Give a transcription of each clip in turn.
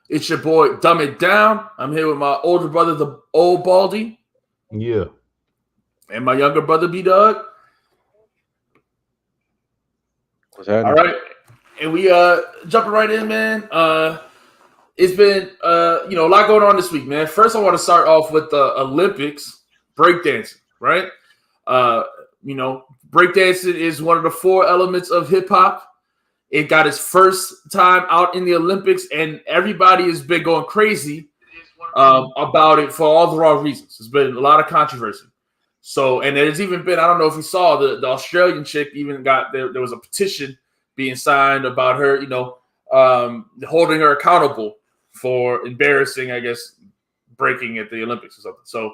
It's your boy, Dumb It Down. I'm here with my older brother, the old Baldy. Yeah. And my younger brother, B-Dog. What's happening? All right. And we jumping right in, man. It's been a lot going on this week, man. First, I want to start off with the Olympics, breakdancing, right? Breakdancing is one of the 4 elements of hip hop. It got its first time out in the Olympics, and everybody has been going crazy about it for all the wrong reasons. There's been a lot of controversy. So, and there's even been, I don't know if you saw, the Australian chick even got, there was a petition being signed about her, holding her accountable for embarrassing, I guess, breaking at the Olympics or something. So,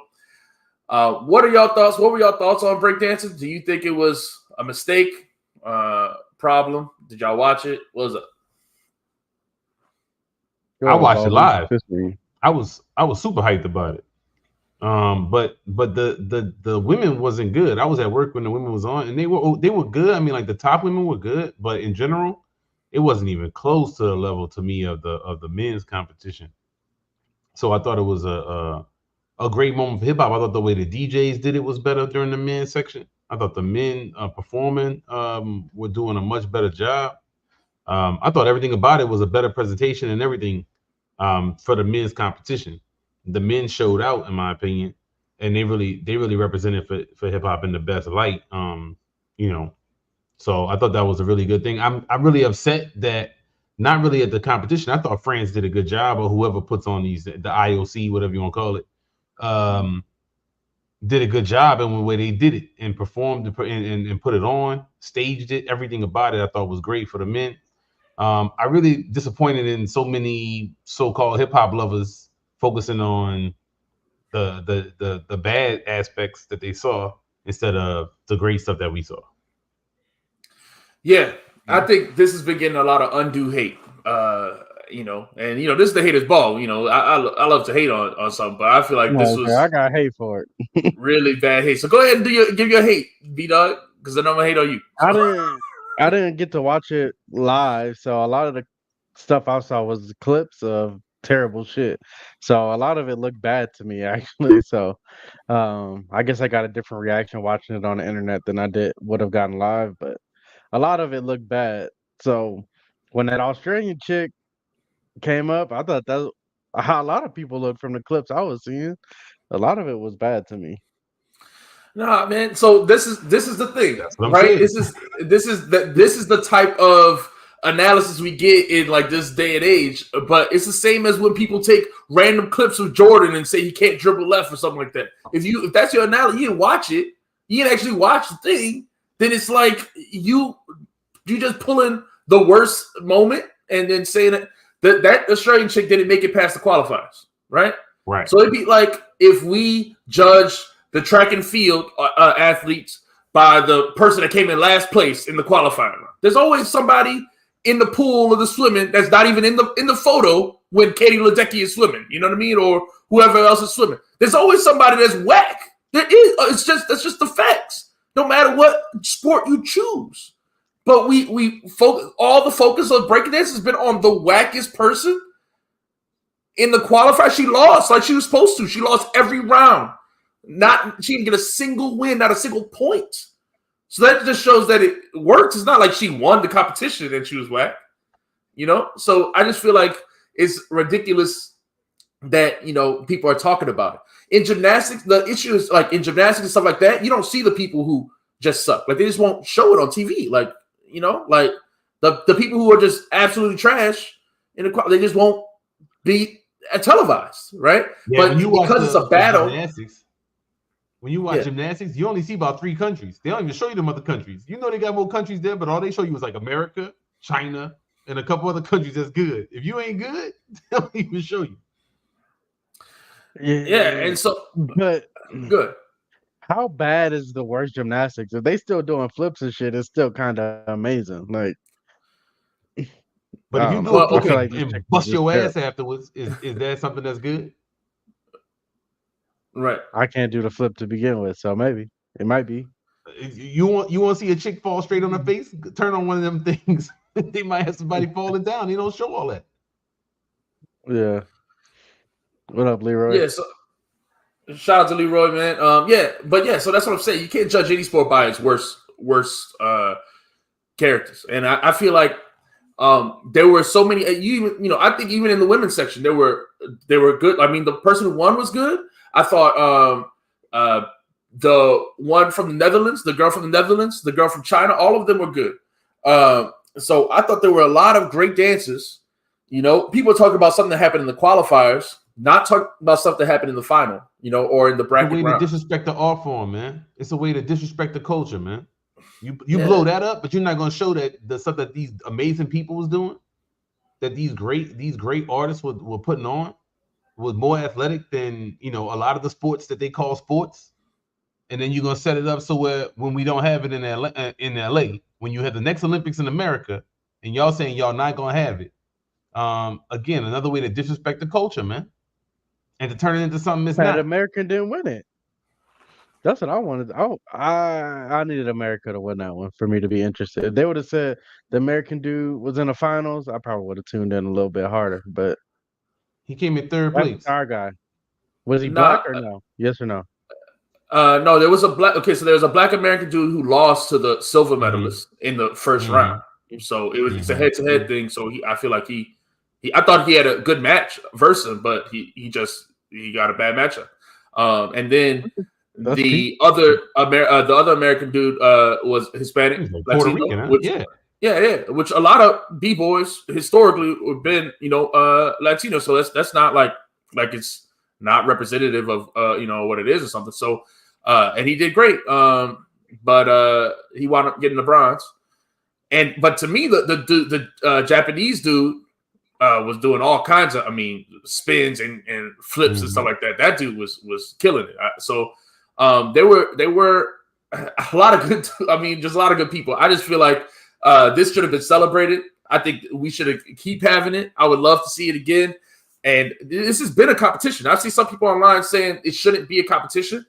what are y'all thoughts? What were y'all thoughts on breakdancing? Do you think it was a mistake? Problem? Did y'all watch it? What was it? I watched it live. I was super hyped about it. But the women wasn't good. I was at work when the women was on, and they were good. I mean, like the top women were good, but in general, it wasn't even close to the level to me of the men's competition. So I thought it was a great moment for hip hop. I thought the way the DJs did it was better during the men's section. I thought the men performing were doing a much better job. I thought everything about it was a better presentation and everything for the men's competition. The men showed out, in my opinion, and they really represented for hip hop in the best light. So I thought that was a really good thing. I'm really upset that not really at the competition. I thought France did a good job, or whoever puts on the IOC, whatever you want to call it, did a good job in the way they did it and performed and put it on, staged it. Everything about it I thought was great for the men. I really disappointed in so many so-called hip hop lovers focusing on the bad aspects that they saw instead of the great stuff that we saw. Yeah, I think this has been getting a lot of undue hate. This is the haters' ball. I love to hate on something, but I feel like this was I got hate for it. really bad hate. So go ahead and give your hate, B-Dog, because then I'm gonna hate on you. I didn't get to watch it live, so a lot of the stuff I saw was clips of terrible shit. So a lot of it looked bad to me, actually. So I guess I got a different reaction watching it on the internet than I would have gotten live, but a lot of it looked bad. So when that Australian chick came up, I thought that how a lot of people looked from the clips I was seeing. A lot of it was bad to me. Nah, man. So this is the thing, right? This is the type of analysis we get in like this day and age. But it's the same as when people take random clips of Jordan and say he can't dribble left or something like that. If that's your analogy, you didn't watch it. You didn't actually watch the thing. Then it's like you just pulling the worst moment and then saying that Australian chick didn't make it past the qualifiers, right? Right. So it'd be like if we judge the track and field athletes by the person that came in last place in the qualifying. There's always somebody in the pool of the swimming that's not even in the photo when Katie Ledecky is swimming. You know what I mean? Or whoever else is swimming. There's always somebody that's whack. There is. That's just the facts. No matter what sport you choose. But we focus, all the focus of breakdance has been on the wackest person in the qualifier. She lost like she was supposed to. She lost every round. She didn't get a single win, not a single point. So that just shows that it works. It's not like she won the competition and she was whack. So I just feel like it's ridiculous that people are talking about it. In gymnastics, the issue is like in gymnastics and stuff like that, you don't see the people who just suck. Like they just won't show it on TV. Like, like the people who are just absolutely trash they just won't be televised, right? Yeah, but because it's a battle. When you watch gymnastics, you only see about 3 countries. They don't even show you them other countries. They got more countries there, but all they show you is like America, China, and a couple other countries that's good. If you ain't good, they don't even show you. Yeah, and so but good. How bad is the worst gymnastics? If they still doing flips and shit, it's still kind of amazing. Like, but if you do a flip and bust your ass afterwards, is that something that's good? Right. I can't do the flip to begin with, so maybe it might be. You want to see a chick fall straight on her face? Turn on one of them things. They might have somebody falling down. They don't show all that. Yeah. What up, Leroy? Yeah, so shout out to Leroy, man. So that's what I'm saying. You can't judge any sport by its worst characters, and I feel like there were so many. I think even in the women's section, they were good. I mean, the person who won was good. I thought the one from the Netherlands, the girl from the Netherlands, the girl from China, all of them were good. So I thought there were a lot of great dances. People talk about something that happened in the qualifiers, not talk about stuff that happened in the final, or in the bracket It's a way round. to disrespect the art form, man. It's a way to disrespect the culture, man. You blow that up, but you're not going to show that the stuff that these amazing people was doing, that these great artists were putting on, was more athletic than a lot of the sports that they call sports. And then you're gonna set it up so when we don't have it in LA, when you have the next Olympics in America, and y'all saying y'all not gonna have it. Again, another way to disrespect the culture, man, and to turn it into something it's not. American didn't win it. That's what I wanted. I needed America to win that one for me to be interested. If they would have said the American dude was in the finals, I probably would have tuned in a little bit harder. But he came in third that's place. our guy. Was he black or no? Yes or no? No, there was a black. Okay, so there was a black American dude who lost to the silver medalist in the first round. So it's a head-to-head thing. So I feel like I thought he had a good match versus him, but he got a bad matchup. And then the other American dude was Hispanic, Puerto Rican, which, which a lot of b-boys historically have been Latino. So that's not like it's not representative of what it is or something. So and he did great, but he wound up getting the bronze. But to me, the Japanese dude was doing all kinds of spins and flips and stuff like that. That dude was killing it. So there were a lot of good. Just a lot of good people. I just feel like this should have been celebrated. I think we should keep having it. I would love to see it again. And this has been a competition. I see some people online saying it shouldn't be a competition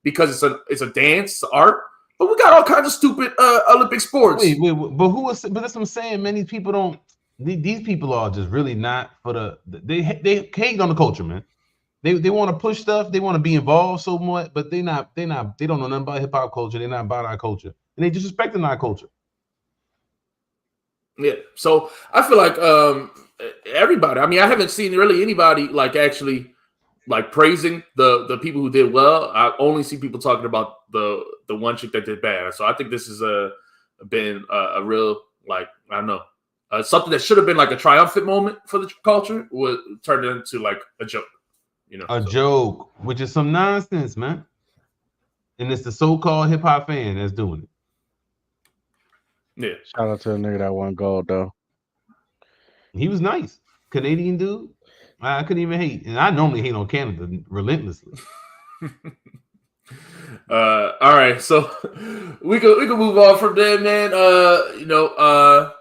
because it's a dance, it's art. But we got all kinds of stupid Olympic sports. Wait, but that's what I'm saying. Many people don't. These people are just really not for they hate on the culture, man. They want to push stuff. They want to be involved so much, but they don't know nothing about hip hop culture. They're not about our culture, and they disrespecting our culture. Yeah. So I feel like everybody. I haven't seen really anybody actually praising the people who did well. I only see people talking about the one chick that did bad. So I think this has been a real I don't know. Something that should have been a triumphant moment for the culture would turn into a joke, joke, which is some nonsense, man. And it's the so-called hip hop fan that's doing it. Yeah. Shout out to the nigga that won gold though. He was nice, Canadian dude. I couldn't even hate, and I normally hate on Canada relentlessly. All right, so we can move on from there, man.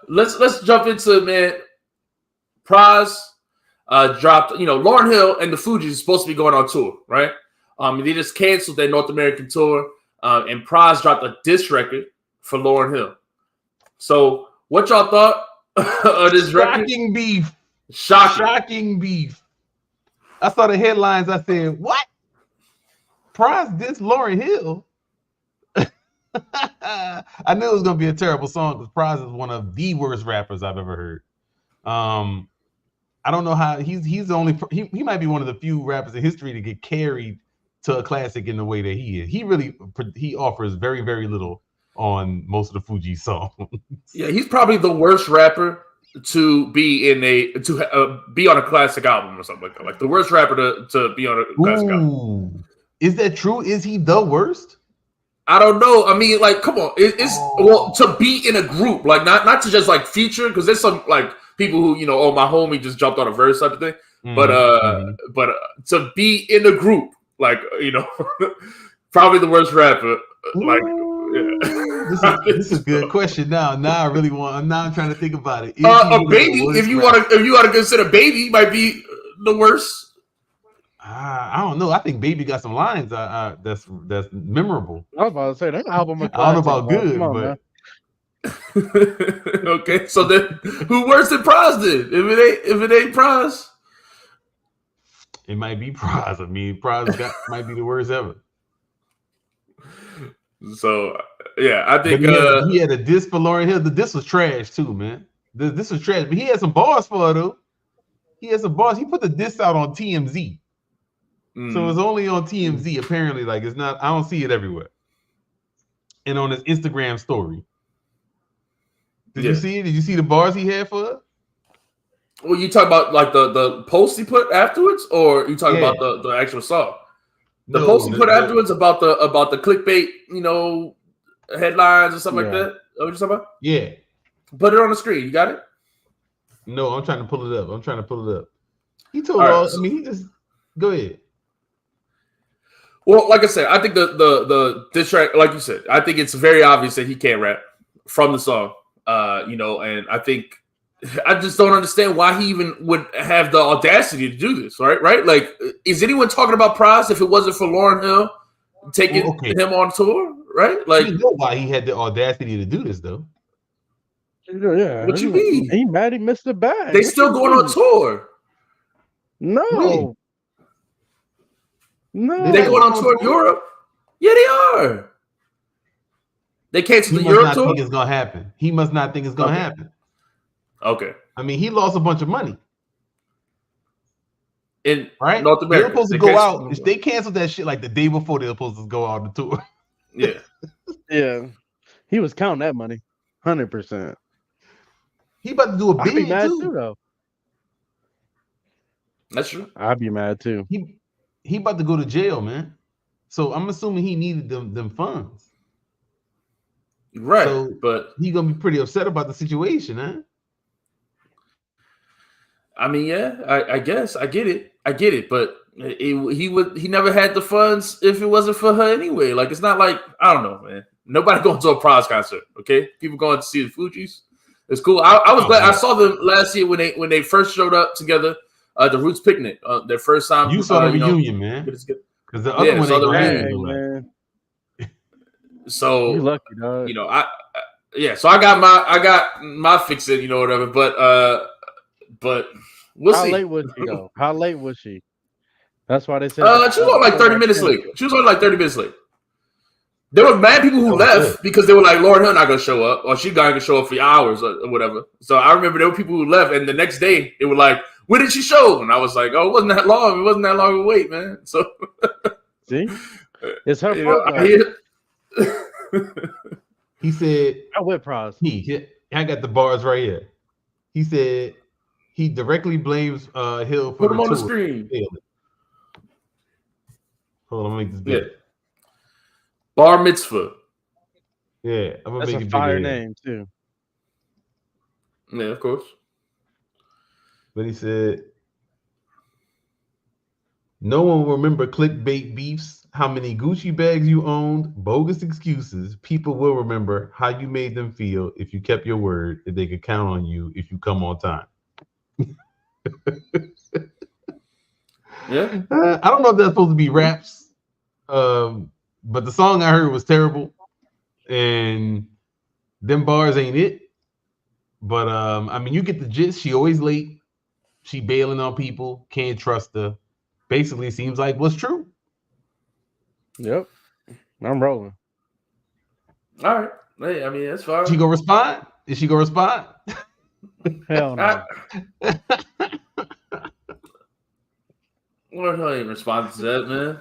Let's jump into, man. Pras dropped. Lauryn Hill and the Fugees is supposed to be going on tour, right? They just canceled their North American tour, and Pras dropped a diss record for Lauryn Hill. So, what y'all thought of this record? Shocking beef. Shocking beef. I saw the headlines. I said, "What? Pras dissed Lauryn Hill?" I knew it was gonna be a terrible song because Pras is one of the worst rappers I've ever heard. I don't know how he's the only he might be one of the few rappers in history to get carried to a classic in the way that he is. He offers very, very little on most of the Fuji songs. Yeah, he's probably the worst rapper to be be on a classic album or something like that. Like the worst rapper to be on a classic album. Is that true? Is he the worst? I don't know. Come on. Well, to be in a group, not to just feature, because there's some people who my homie just jumped on a verse type of thing. Mm-hmm. But to be in a group, probably the worst rapper. This is a good question. Now I really want. Now I'm trying to think about it. Baby, if you want to consider Baby, might be the worst. I don't know. I think Baby got some lines that's memorable. I was about to say that album. I don't know about good, but okay. So then, who worse than Pras did? If it ain't Pras, It might be Pras. I mean, Pras might be the worst ever. So yeah, I think he had a diss for Lauryn Hill. The diss was trash too, man. This was trash, but he had some bars for her though. He had some bars. He put the diss out on TMZ, so it's only on TMZ. Apparently, like it's not. I don't see it everywhere. And on his Instagram story, did you see it? Did you see the bars he had for her? Well, you talk about like the post he put afterwards, or you talk about the actual song? The post he put afterwards about the clickbait, headlines or something like that. What you talking about? Yeah. Put it on the screen. You got it? No, I'm trying to pull it up. He told all. I mean, he just go ahead. Well, like I said, I think the diss track, like you said, I think it's very obvious that he can't rap from the song. And I think I just don't understand why he even would have the audacity to do this, right? Like, is anyone talking about Pras if it wasn't for Lauryn Hill taking him on tour, right? Like, you know why he had the audacity to do this, though. Yeah. What you mean? He mad he missed the bag. They still going on tour. No. Really? No. They going on tour in Europe? Yeah, they are. They canceled the Europe tour? He must not think it's going to happen. Okay. I mean, he lost a bunch of money. In North America. They're supposed to go out. If they canceled that shit like the day before, they're supposed to go out on the tour. Yeah. Yeah. He was counting that money. 100%. He about to do a bid, I'd be mad too, though. That's true. I'd be mad too. He about to go to jail, man. So I'm assuming he needed them funds. Right. So, but he gonna be pretty upset about the situation, huh? I mean, yeah, I guess I get it, but he never had the funds if it wasn't for her anyway. Like, it's not like, I don't know, man. Nobody going to a Pras concert, okay? People going to see the Fugees. It's cool. I was glad. I saw them last year when they first showed up together. The Roots Picnic, their first time. You saw the reunion, man. Because the other one ain't man. So you lucky, dog. So I got my fix it, whatever. But we'll see. How late was she though? How late was she? That's why they said. She was only like 30 minutes late. There were mad people who left because they were like, Lauryn Hill not gonna show up, or she not gonna show up for hours or whatever. So I remember there were people who left, and the next day they were like, when did she show? And I was like, oh, it wasn't that long. It wasn't that long of a wait, man. So see, it's her fault. He said, I went Pras. I got the bars right here. He said he directly blames Hill for put him on the screen. Hold on, I'm gonna make this big. Yeah. Bar Mitzvah. Yeah, I'm gonna That's make a it fire big name too. Yeah, of course. But he said, no one will remember clickbait beefs, how many Gucci bags you owned, bogus excuses. People will remember how you made them feel if you kept your word, if they could count on you if you come on time. Yeah. I don't know if that's supposed to be raps, but the song I heard was terrible, and them bars ain't it. But I mean, you get the gist. She always late. She bailing on people. Can't trust her. Basically, seems like what's true. Yep, I'm rolling. All right. Hey, I mean, that's fine. She gonna respond? Is she gonna respond? Hell no. What the hell ain't responding to that, man?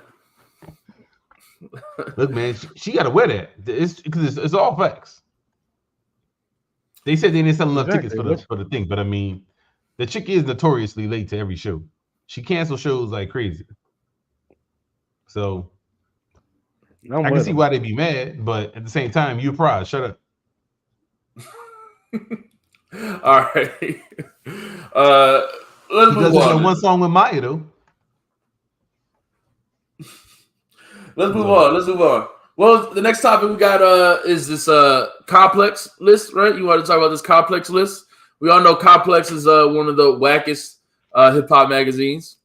Look, man, she got to wear that. It's all facts. They said they didn't sell enough tickets for the thing, but I mean, the chick is notoriously late to every show. She cancels shows like crazy. So I can see why they'd be mad, but at the same time, you're Pras. Shut up. All right. Let's move on. One song with Maya though. Let's move on. Well, the next topic we got is this Complex list, right? You want to talk about this Complex list? We all know Complex is one of the wackest hip hop magazines,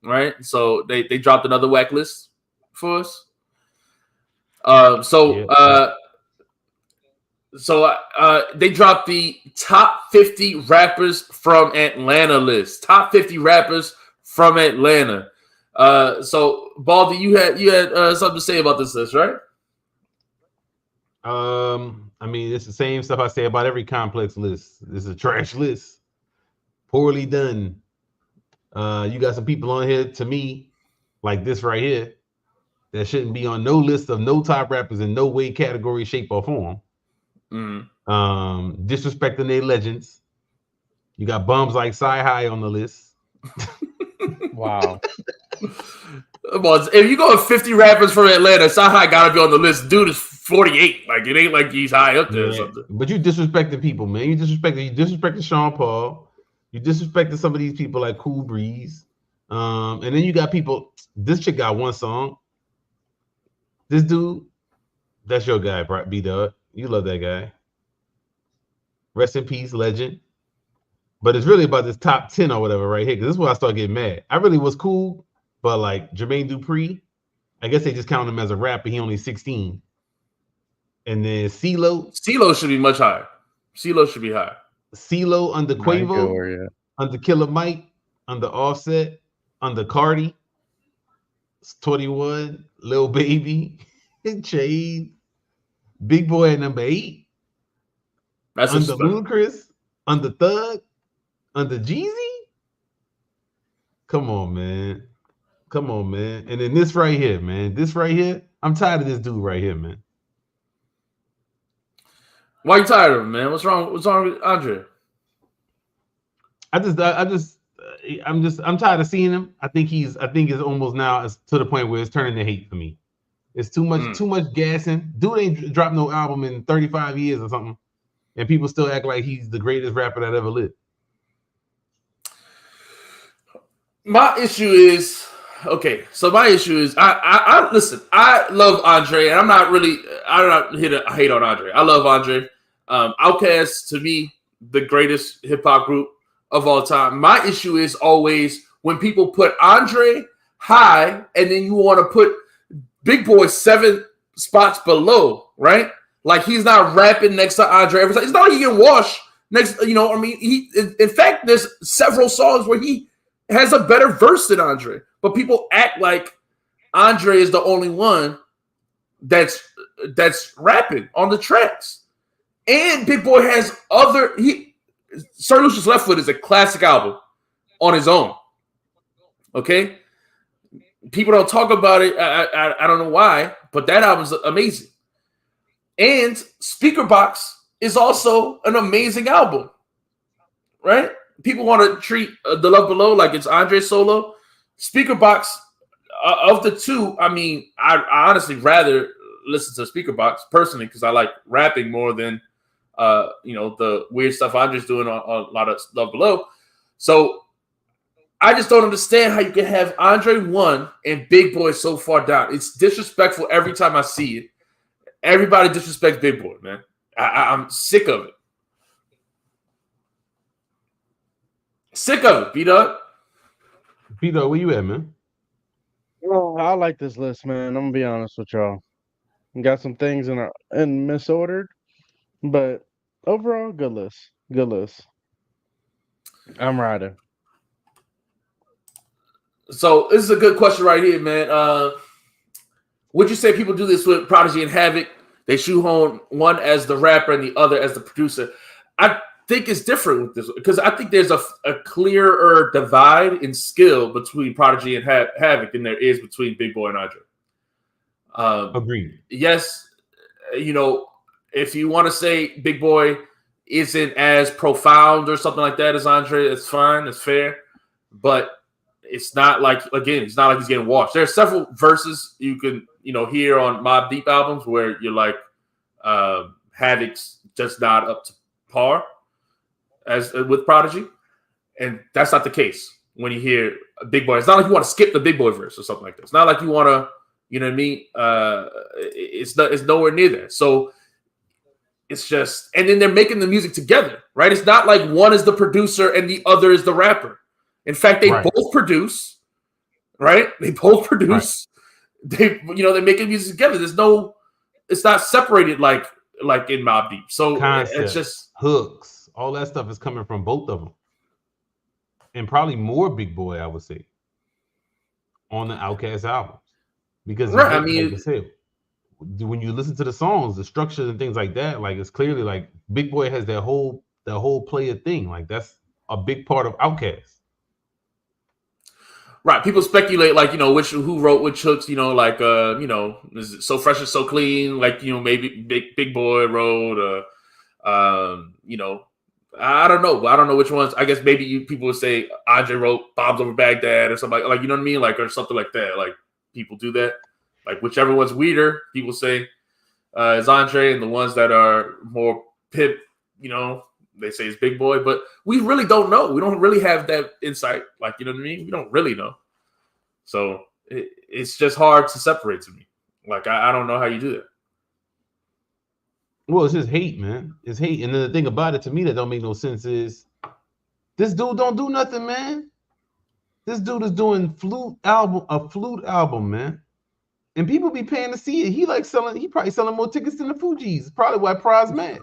right? So they dropped another whack list for us. They dropped the top 50 rappers from Atlanta list. Top 50 rappers from Atlanta. So Baldy, you had something to say about this list, right? I mean, it's the same stuff I say about every complex list. This is a trash list, poorly done. You got some people on here, to me, like this right here, that shouldn't be on no list of no top rappers in no way, category, shape, or form. Disrespecting their legends. You got bums like Sci-Hi on the list. Wow. If you go with 50 rappers from Atlanta, Sci-Hi gotta be on the list. Dude is 48. Like, it ain't like he's high up there or something. But you disrespecting people, man. You disrespecting Sean Paul. You disrespecting some of these people like Cool Breeze. And then you got people. This chick got one song. This dude, that's your guy, B-Dog. You love that guy. Rest in peace, legend. But it's really about this top 10 or whatever right here, because this is where I start getting mad. I really was cool, but like Jermaine Dupri, I guess they just count him as a rapper. He only 16. And then CeeLo should be much higher. CeeLo should be higher. CeeLo under Quavo, under Killer Mike, under Offset, under Cardi, 21, Lil Baby, Shade, Big Boy at number 8. That's under Ludacris, under Thug, under Jeezy. Come on, man. And then this right here, man. This right here, I'm tired of this dude right here, man. Why you tired of him, man? What's wrong with Andre? I'm tired of seeing him. I think it's almost now to the point where it's turning to hate for me. It's too much gassing. Dude ain't dropped no album in 35 years or something, and people still act like he's the greatest rapper that ever lived. My issue is I listen. I love Andre, and I'm not here to hate on Andre. I love Andre. Outkast, to me, the greatest hip hop group of all time. My issue is always when people put Andre high, and then you want to put Big Boy 7 spots below, right? Like he's not rapping next to Andre every time. It's not like he can wash next. You know, I mean, in fact, there's several songs where he has a better verse than Andre, but people act like Andre is the only one that's rapping on the tracks. And Big Boy has Sir Lucius Left Foot is a classic album on his own. Okay, people don't talk about it. I don't know why, but that album's amazing. And Speaker Box is also an amazing album, right? People want to treat The Love Below like it's Andre solo. Speaker Box, of the two, I mean, I honestly rather listen to Speaker Box personally because I like rapping more than the weird stuff Andre's doing on a lot of Love Below. So I just don't understand how you can have Andre 1 and Big Boy so far down. It's disrespectful every time I see it. Everybody disrespects Big Boy, man. I'm sick of it. Sick of it, B-Dog. B-Dog, where you at, man? Well, I like this list, man. I'm gonna be honest with y'all. Got some things in misordered, but overall, good list. Good list. I'm riding. So this is a good question right here, man. Would you say people do this with Prodigy and Havoc? They shoehorn one as the rapper and the other as the producer. I think it's different with this because I think there's a clearer divide in skill between Prodigy and Havoc than there is between Big Boy and Andre. Agreed. Yes, if you want to say Big Boy isn't as profound or something like that as Andre, it's fine, it's fair, but it's not like he's getting washed. There are several verses you can hear on Mobb Deep albums where you're like, Havoc's just not up to par as with Prodigy, and that's not the case when you hear Big Boy. It's not like you want to skip the Big Boy verse or something like that. It's not like you want to, you know what I mean? It's nowhere near that. So it's just, and then they're making the music together, right? It's not like one is the producer and the other is the rapper. In fact, they both produce, right? They both produce. Right. They're making music together. It's not separated like in Mobb Deep. So Concept, it's just hooks. All that stuff is coming from both of them, and probably more Big Boy, I would say. on the Outkast albums because right. like I said, when you listen to the songs, the structures and things like that, like it's clearly like Big Boy has that whole player thing. Like that's a big part of Outkast. Right. People speculate like, who wrote which hooks, like is it So Fresh and So Clean, like, maybe Big Boy wrote I don't know. I don't know which ones. I guess maybe people would say Andre wrote Bombs Over Baghdad or something like you know what I mean? Like or something like that. Like people do that. Like whichever one's weirder, people say is Andre, and the ones that are more pip, they say it's Big Boy. But we really don't know. We don't really have that insight. Like, you know what I mean? We don't really know. So it's just hard to separate to me. Like I don't know how you do that. Well, it's just hate, man. It's hate. And then the thing about it to me that don't make no sense is this dude don't do nothing, man. This dude is doing a flute album, man. And people be paying to see it. He probably selling more tickets than the Fugees. Probably why Prize mad.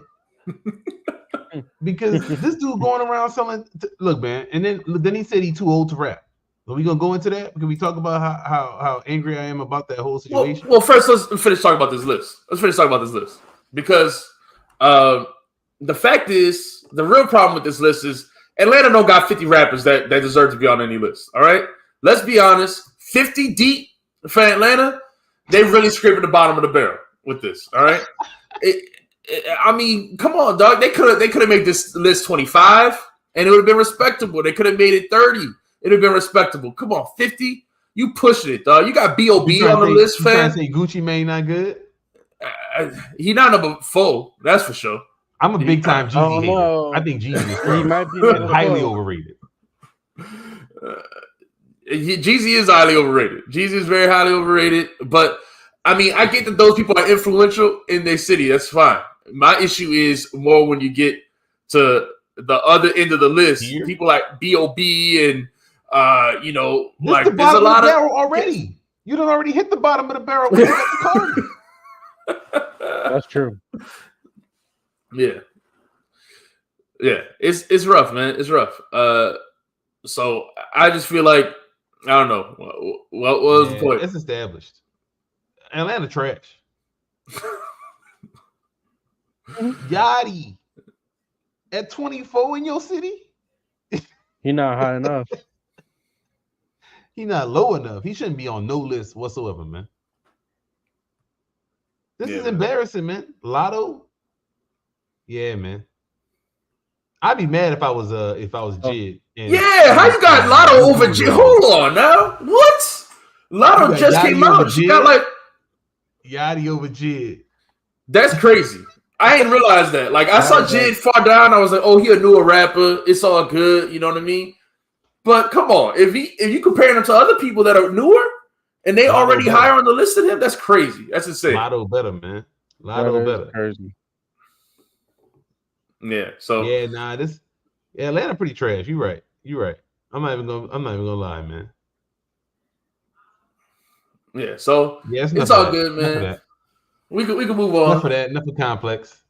Because this dude going around selling. Look, man. And then he said he too old to rap. Are we gonna go into that? Can we talk about how angry I am about that whole situation? Well, first let's finish talking about this list. Because the fact is, the real problem with this list is Atlanta don't got 50 rappers that deserve to be on any list. All right, let's be honest. 50 deep for Atlanta. They really scraping the bottom of the barrel with this. All right. I mean, come on, dog. They could have made this list 25, and it would have been respectable. They could have made it 30. It would have been respectable. Come on, 50. You pushing it, dog. You got B.O.B. on the list, fam. Trying to say Gucci Mane not good? He not number 4. That's for sure. I'm a big time Jeezy hater. I think Jeezy is might be highly overrated. Jeezy is highly overrated. Jeezy is very highly overrated. But I mean, I get that those people are influential in their city. That's fine. My issue is more when you get to the other end of the list. Here? People like B.O.B. and like the there's a lot of barrel already. You done already hit the bottom of the barrel when you got the card. That's true. Yeah. It's rough, man. It's rough. So I just feel like I don't know what was the point. It's established. Atlanta trash. Yachty at 24 in your city. He not high enough. He not low enough. He shouldn't be on no list whatsoever, man. This is embarrassing, man. Lotto. Yeah, man. I'd be mad if I was Jid. Yeah, how you got Lotto over Jid? Hold on now. What? Lotto just Yachty came out. She got like Yachty over Jid. That's crazy. I didn't realize that. Like I saw Jid far down. I was like, oh, he a newer rapper. It's all good. You know what I mean? But come on, if you comparing him to other people that are newer and they already higher on the list than him, that's crazy. That's insane. Lotto better, man. Lotto better. Crazy. Yeah. So Atlanta pretty trash. You're right. I'm not even gonna lie, man. Yeah. So it's all good, man. We can move on. Enough of that. Enough of complex.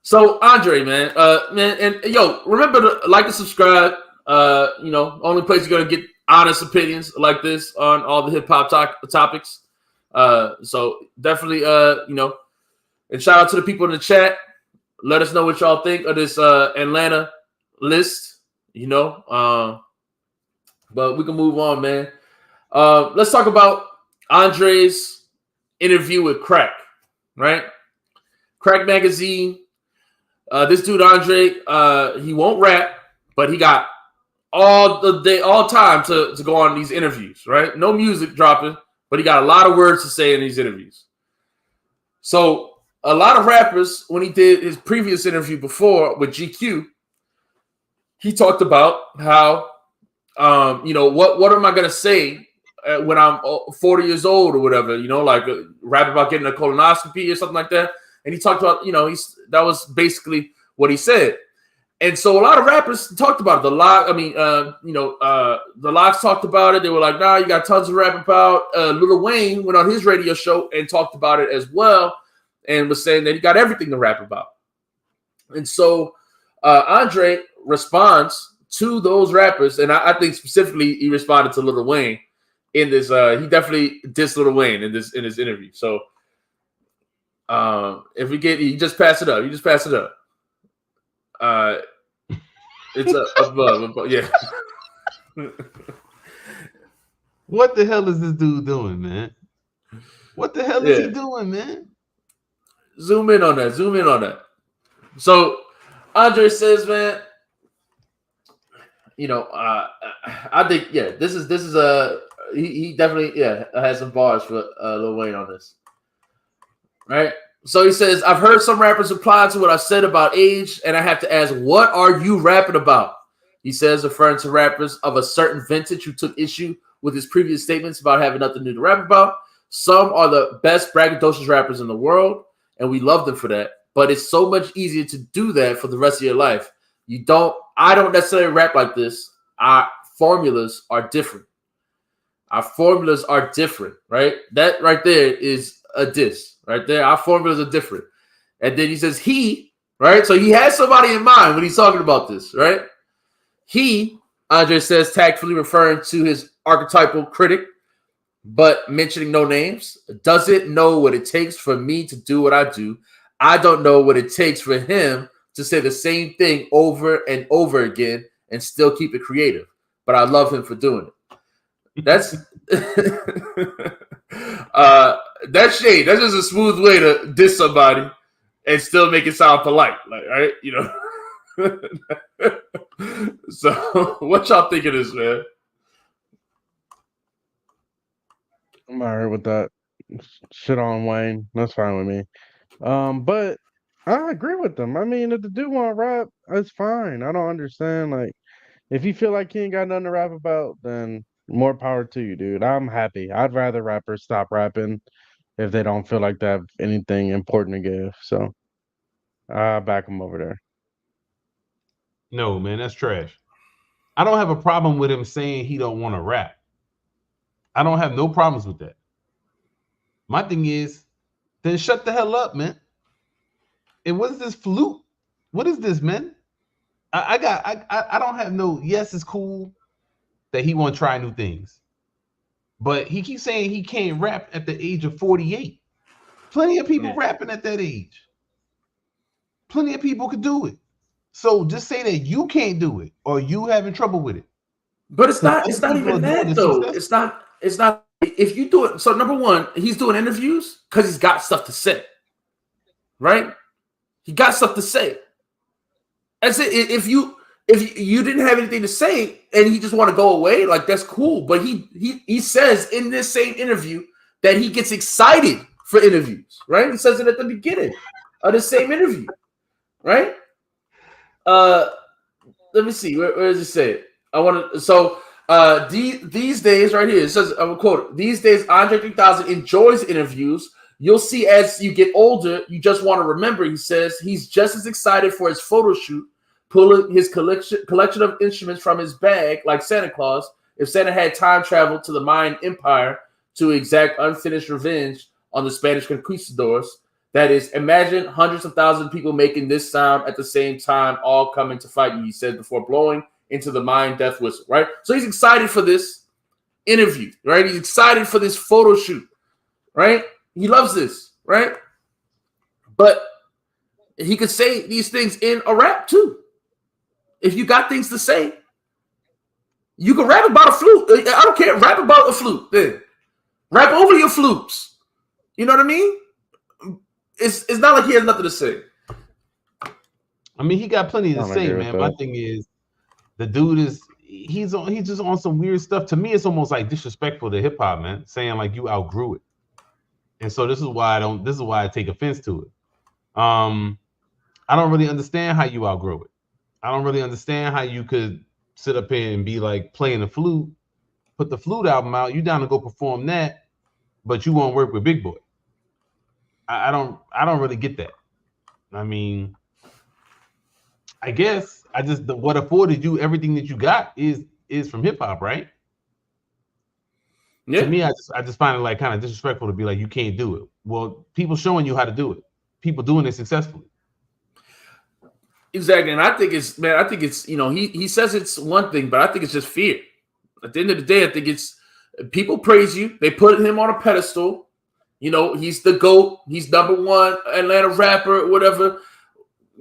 So Andre, man, and yo, remember to like and subscribe. Only place you're gonna get honest opinions like this on all the hip hop topics. So definitely, and shout out to the people in the chat. Let us know what y'all think of this Atlanta list. But we can move on, man. Let's talk about Andre's interview with Crack, right? Crack Magazine. This dude Andre, he won't rap, but he got all time to go on these interviews, right? No music dropping, but he got a lot of words to say in these interviews. So a lot of rappers, when he did his previous interview before with GQ, he talked about how, what am I going to say when I'm 40 years old or whatever, like rap about getting a colonoscopy or something like that. And he talked about, that was basically what he said. And so a lot of rappers talked about it. The Locks talked about it. They were like, nah, you got tons to rap about. Lil Wayne went on his radio show and talked about it as well and was saying that he got everything to rap about. And so Andre responds to those rappers, and I think specifically he responded to Lil Wayne. in this. He definitely dissed Lil Wayne in this interview. So if we get, you just pass it up. You just pass it up. It's above. Yeah. What the hell is this dude doing, man? What the hell is he doing, man? Zoom in on that. So Andre says, man, I think this is he definitely has some bars for Lil Wayne on this, right? So he says, I've heard some rappers reply to what I said about age, and I have to ask, what are you rapping about? He says, referring to rappers of a certain vintage who took issue with his previous statements about having nothing new to rap about. Some are the best braggadocious rappers in the world, and we love them for that. But it's so much easier to do that for the rest of your life. I don't necessarily rap like this. Our formulas are different. Right? That right there is a diss. Right there, our formulas are different. And then he says right? So he has somebody in mind when he's talking about this, right? Andre says, tactfully referring to his archetypal critic, but mentioning no names, doesn't know what it takes for me to do what I do. I don't know what it takes for him to say the same thing over and over again and still keep it creative. But I love him for doing it. That's that's shade. That's just a smooth way to diss somebody and still make it sound polite. Like, right? So what y'all think of this, man? I'm all right with that. Shit on Wayne. That's fine with me. But I agree with them. I mean, if the dude want to rap, it's fine. I don't understand. Like, if you feel like he ain't got nothing to rap about, then more power to you, dude. I'm happy. I'd rather rappers stop rapping if they don't feel like they have anything important to give. So I back him over there. No, man, that's trash. I don't have a problem with him saying he don't want to rap. I don't have no problems with that. My thing is, then shut the hell up, man. And what is this flute? What is this, man? I don't have no. Yes, it's cool that he want to try new things, but he keeps saying he can't rap at the age of 48. Plenty of people rapping at that age. Plenty of people could do it. So just say that you can't do it or you having trouble with it. But it's not even that though. It's not if you do it. So number one, he's doing interviews because he's got stuff to say. Right? He got stuff to say. That's it. If you didn't have anything to say and he just want to go away, like that's cool. But he says in this same interview that he gets excited for interviews, right? He says it at the beginning of the same interview, right? Let me see. Where does it say it? These days, right here, it says, I will quote, these days, Andre 3000 enjoys interviews. You'll see as you get older, you just want to remember, he says, he's just as excited for his photo shoot, pulling his collection of instruments from his bag like Santa Claus. If Santa had time traveled to the Mayan Empire to exact unfinished revenge on the Spanish conquistadors, that is, imagine hundreds of thousands of people making this sound at the same time, all coming to fight you, he said, before blowing into the Mayan death whistle, right? So he's excited for this interview, right? He's excited for this photo shoot, right? He loves this, right? But he could say these things in a rap too. If you got things to say, you can rap about a flute. I don't care. Rap about a flute. Then rap over your flutes. You know what I mean? It's not like he has nothing to say. I mean, he got plenty to say, man. My thing is, the dude he's just on some weird stuff. To me, it's almost like disrespectful to hip hop, man. Saying like you outgrew it. And so this is why I take offense to it. I don't really understand how you outgrow it. I don't really understand how you could sit up here and be like playing the flute, put the flute album out, you down to go perform that, but you won't work with Big Boy. I don't really get that. I mean, I guess what afforded you everything that you got is from hip hop, right? Yeah. To me, I just find it like kind of disrespectful to be like, you can't do it. Well, people showing you how to do it. People doing it successfully. Exactly. And I think it's, he says it's one thing, but I think it's just fear. At the end of the day, I think it's People praise you. They put him on a pedestal. You know, he's the GOAT. He's #1 Atlanta rapper, whatever,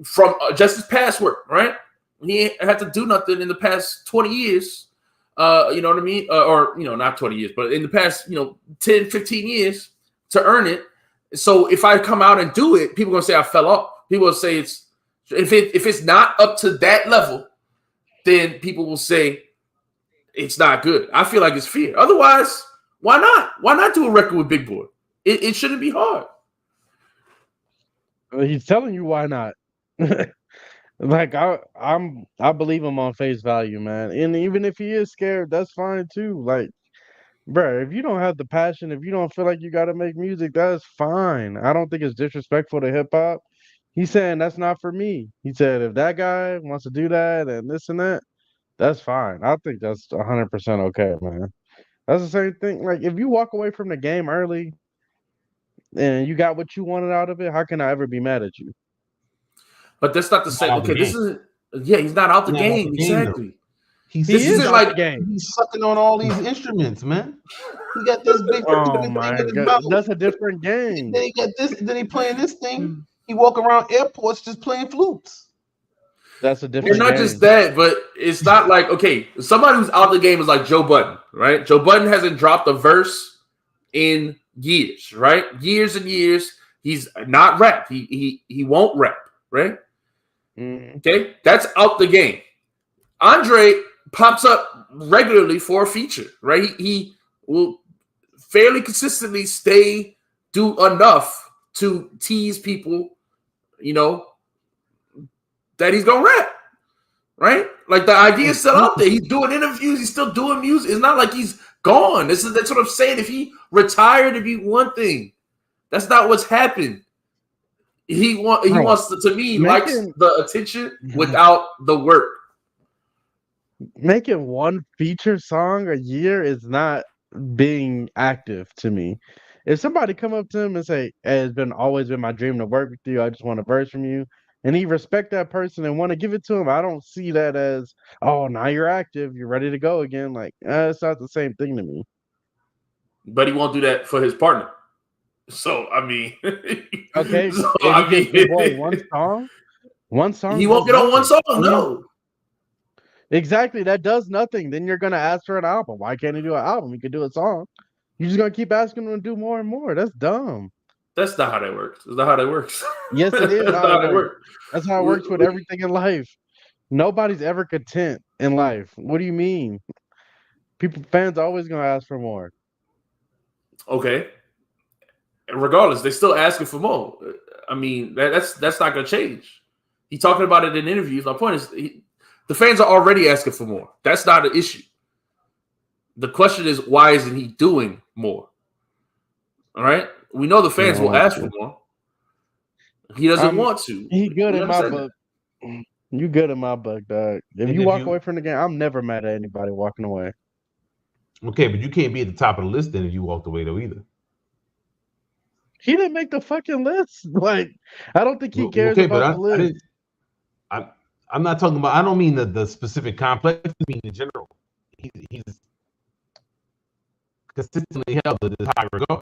from just his past work, right? He ain't had to do nothing in the past 20 years. You know what I mean? Or, you know, not 20 years, but in the past, 10, 15 years to earn it. So if I come out and do it, people are going to say I fell off. People will say if it's not up to that level, then people will say it's not good. I feel like it's fair. Otherwise, why not? Why not do a record with Big Boy? It shouldn't be hard. He's telling you why not. Like I believe him on face value, man. And even if he is scared, that's fine too. Like, bro, if you don't have the passion, if you don't feel like you got to make music, that's fine. I don't think it's disrespectful to hip hop. He's saying that's not for me. He said if that guy wants to do that and this and that, that's fine. I think that's 100% okay, man. That's the same thing. Like if you walk away from the game early and you got what you wanted out of it, how can I ever be mad at you? But that's not the same. Okay, this isn't. Yeah, he's not out the game. Exactly. He isn't like he's sucking on all these instruments, man. He got this big. Oh my god, that's a different game. Then he got this. Then he playing this thing. He walk around airports just playing flutes. That's a different. It's not just that, but it's not like okay, somebody who's out the game is like Joe Budden, right? Joe Budden hasn't dropped a verse in years, right? Years and years. He's not rap. He won't rap, right? Okay, that's out the game. Andre pops up regularly for a feature, right? He will fairly consistently do enough to tease people, that he's gonna rap, right? Like the idea is still out there. He's doing interviews. He's still doing music. It's not like he's gone. That's what I'm saying. If he retired, it'd be one thing. That's not what's happened. He wants to me likes the attention without the work. Making one feature song a year is not being active to me. If somebody come up to him and say, hey, it's always been my dream to work with you, I just want a verse from you, and he respect that person and want to give it to him, I don't see that as, oh, now you're active, you're ready to go again. Like, it's not the same thing to me. But he won't do that for his partner. So I mean, okay. So, I mean, one song. He won't get on one song. No. Exactly. That does nothing. Then you're gonna ask for an album. Why can't he do an album? He could do a song. You're just gonna keep asking him to do more and more. That's dumb. That's not how that works. That's not how that works. Yes, it is. That's how it works. That's how it works with everything in life. Nobody's ever content in life. What do you mean? Fans are always gonna ask for more. Okay. Regardless, they're still asking for more. I mean, that's not going to change. He's talking about it in interviews. My point is, the fans are already asking for more. That's not an issue. The question is, why isn't he doing more? All right? We know the fans will ask for more. He doesn't want to. He good in my book. You good in my book, dog. If you walk away from the game, I'm never mad at anybody walking away. Okay, but you can't be at the top of the list then if you walked away, though, either. He didn't make the fucking list. Like, I don't think he cares about the list. I'm not talking about. I don't mean the specific complex. I mean in general. He's consistently held to this high regard.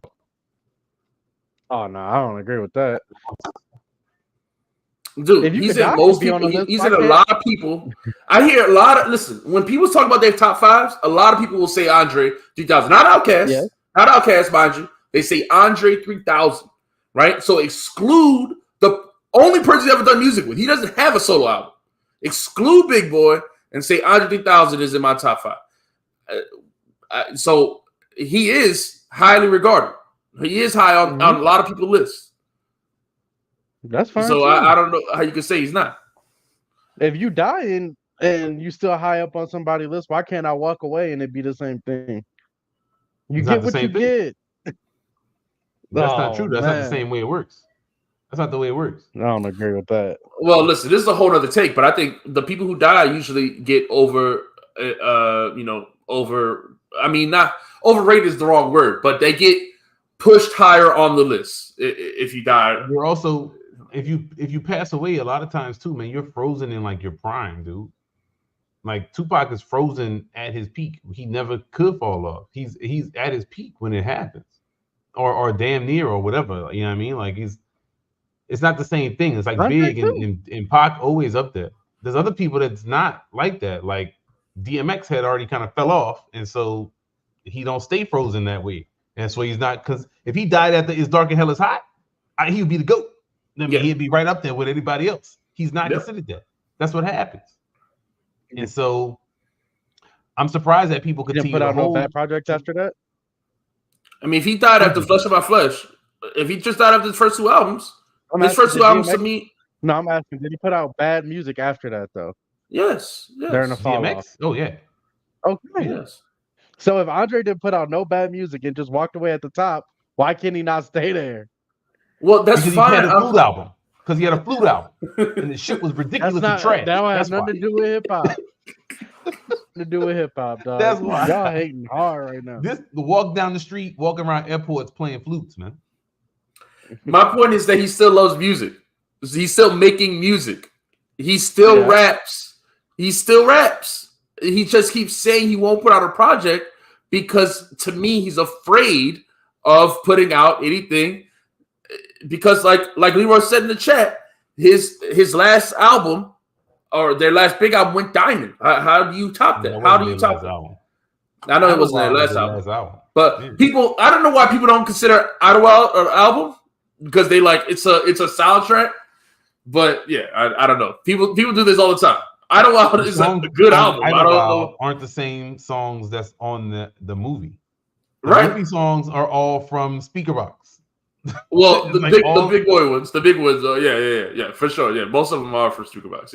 Oh no, I don't agree with that. Dude, he's in most people. He's in a lot of people. I hear a lot of. Listen, when people talk about their top fives, a lot of people will say Andre 3000, not Outkast, not Outkast, mind you. They say Andre 3000, right? So exclude the only person he's ever done music with. He doesn't have a solo album. Exclude Big Boy and say Andre 3000 is in my top five. So he is highly regarded. He is high on a lot of people's lists. That's fine. So I don't know how you can say he's not. If you die and you still high up on somebody's list, why can't I walk away and it be the same thing? You get what you get. That's not true. That's not the same way it works. That's not the way it works. I don't agree with that. Well, listen, this is a whole other take, but I think the people who die usually get not overrated is the wrong word, but they get pushed higher on the list if you die. You're also, if you pass away a lot of times too, man, you're frozen in like your prime, dude. Like Tupac is frozen at his peak. He never could fall off. He's at his peak when it happens, or damn near, or whatever. You know what I mean? Like it's not the same thing. It's like Andre Big too. and Pac always up there. There's other people that's not like that. Like DMX had already kind of fell off, and so he don't stay frozen that way. And so he's not, because if he died after It's Dark and Hell is Hot, he would be the GOAT. I mean, he'd be right up there with anybody else. He's not considered that. That's what happens. And so I'm surprised that people continue to put out no bad projects after that. I mean, if he died after Flesh of My Flesh, if he just died after his first two albums, his first two albums to me. No, I'm asking, did he put out bad music after that though? Yes. During the fall off. Oh yeah. Okay. Yes. So if Andre didn't put out no bad music and just walked away at the top, why can't he not stay there? Well, that's because fine. He had a flute album. Because he had a flute album, and the shit was ridiculously trash. That has nothing to do with hip hop. To do with hip hop, dog. That's why y'all hating hard right now. The walk down the street, walking around airports playing flutes, man. My point is that he still loves music. He's still making music. He still raps. He still raps. He just keeps saying he won't put out a project because, to me, he's afraid of putting out anything. Because, like Leroy said in the chat, his last album or their last big album went diamond. How do you top that? How do you top that? I know it wasn't their last album. But people, I don't know why people don't consider AOTY an album, because they like it's a soundtrack. But yeah, I don't know. People do this all the time. AOTY is a good album. I don't know. Aren't the same songs that's on the movie. The movie songs are all from Speaker Box. Well, the big boy ones, yeah, for sure. Yeah, most of them are from Speaker Box.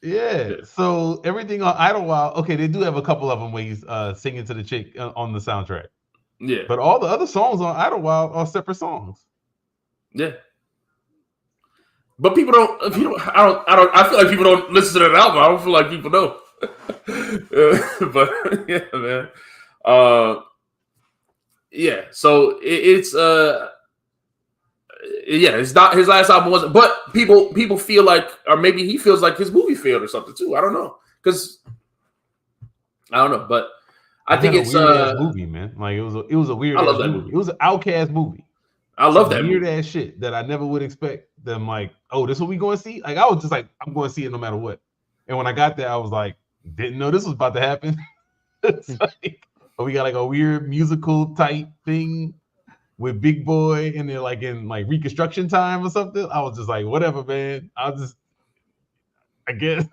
Yeah. So everything on AOTY, okay, they do have a couple of them where he's singing to the chick on the soundtrack. Yeah. But all the other songs on AOTY are separate songs. Yeah. But people don't. I feel like people don't listen to that album. I don't feel like people know. But yeah, man. Yeah. So it's it's not his last album wasn't. But people feel like, or maybe he feels like his movie failed or something too. I don't know, because I don't know. But I think it's a movie, man. Like it was a weird. I love that movie. It was an Outcast movie. I love that weird ass shit that I never would expect them. Like, oh, this is what we going to see? Like, I was just like, I'm going to see it no matter what. And when I got there, I was like, didn't know this was about to happen. It's like, we got like a weird musical type thing with Big Boy, and they're like in like Reconstruction time or something. I was just like, whatever, man. I guess.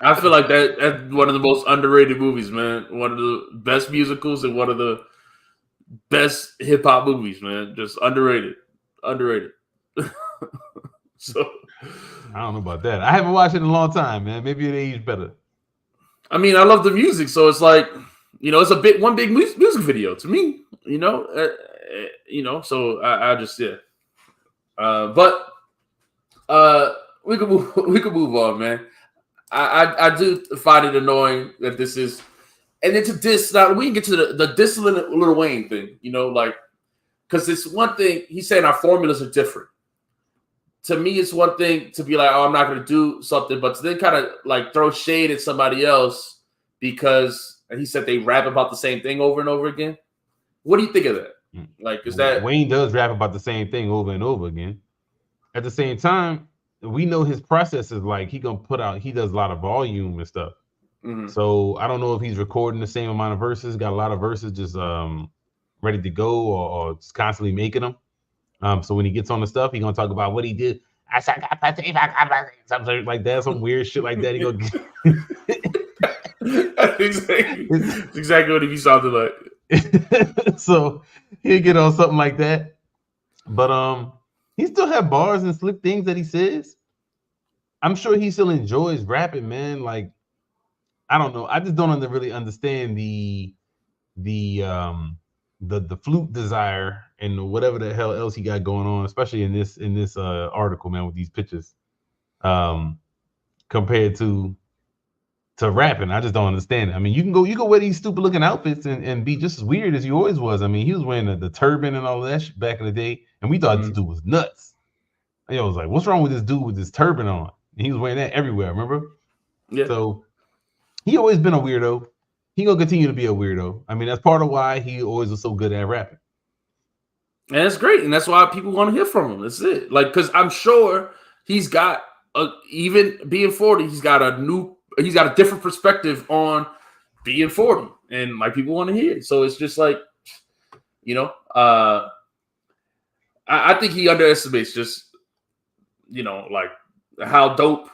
I feel like that's one of the most underrated movies, man. One of the best musicals and one of the best hip hop movies, man. Just underrated. So I don't know about that. I haven't watched it in a long time, man. Maybe it aged better. I mean, I love the music, so it's like, it's one big music video to me, So I just but we could move on, man. I do find it annoying that this is. And then to diss, now we can get to the diss Lil Wayne thing, because it's one thing, he's saying our formulas are different. To me, it's one thing to be like, oh, I'm not going to do something, but to then kind of like throw shade at somebody else because he said they rap about the same thing over and over again. What do you think of that? Like, is that Wayne does rap about the same thing over and over again? At the same time, we know his process is like he does a lot of volume and stuff. Mm-hmm. So I don't know if he's recording the same amount of verses, got a lot of verses just ready to go or just constantly making them. So when he gets on the stuff, he's gonna talk about what he did. Something like that, some weird shit like that. He go That's exactly what he sounded like. So he'll get on something like that. But he still have bars and slick things that he says. I'm sure he still enjoys rapping, man. Like, I don't know. I just don't really understand the flute desire and whatever the hell else he got going on, especially in this article, man, with these pictures, compared to rapping. I just don't understand it. I mean, you can go wear these stupid looking outfits and be just as weird as you always was. I mean, he was wearing the turban and all that shit back in the day, and we thought this dude was nuts. And I was like, what's wrong with this dude with this turban on? And he was wearing that everywhere, remember? Yeah. So he always been a weirdo. He gonna continue to be a weirdo. I mean, that's part of why he always was so good at rapping. And it's great, and that's why people want to hear from him. That's it. Like, because I'm sure he's got even being 40, he's got a different perspective on being 40, and like people want to hear it. So it's just like, you know, I think he underestimates just, you know, like how dope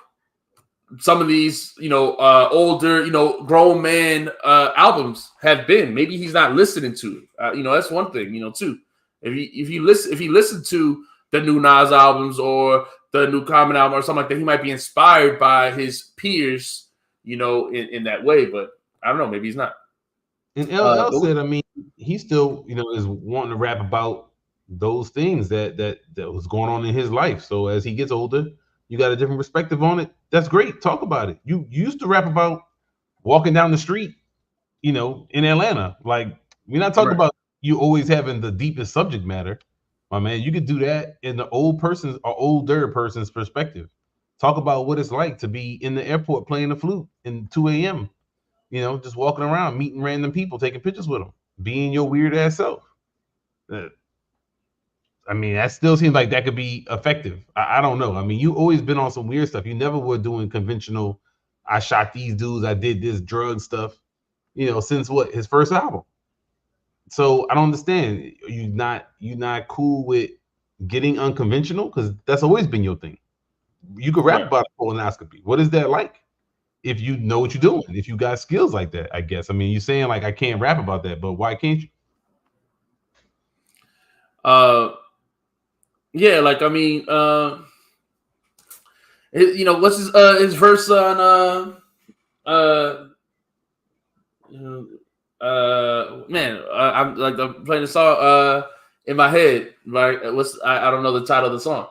some of these, you know, older, you know, grown man albums have been. Maybe he's not listening to it. You know, that's one thing, you know, too. If he listen to the new Nas albums or the new Common album or something like that, he might be inspired by his peers, you know, in that way. But I don't know, maybe he's not. And LL said, I mean, he still, you know, is wanting to rap about those things that was going on in his life. So as he gets older, you got a different perspective on it. That's great. Talk about it. You used to rap about walking down the street, you know, in Atlanta. Like, we're not talking about you always having the deepest subject matter, my man. You could do that in the older person's perspective. Talk about what it's like to be in the airport playing the flute in 2 a.m. You know, just walking around, meeting random people, taking pictures with them, being your weird ass self. I mean, that still seems like that could be effective. I don't know. I mean, you always been on some weird stuff. You never were doing conventional, I shot these dudes, I did this drug stuff, you know, since what, his first album. So I don't understand. You not cool with getting unconventional? Because that's always been your thing. You could rap about a colonoscopy. What is that like? If you know what you're doing, if you got skills like that, I guess. I mean, you're saying like I can't rap about that, but why can't you? Yeah, like I mean, you know, what's his verse on man, I'm playing the song in my head. Right, I don't know the title of the song.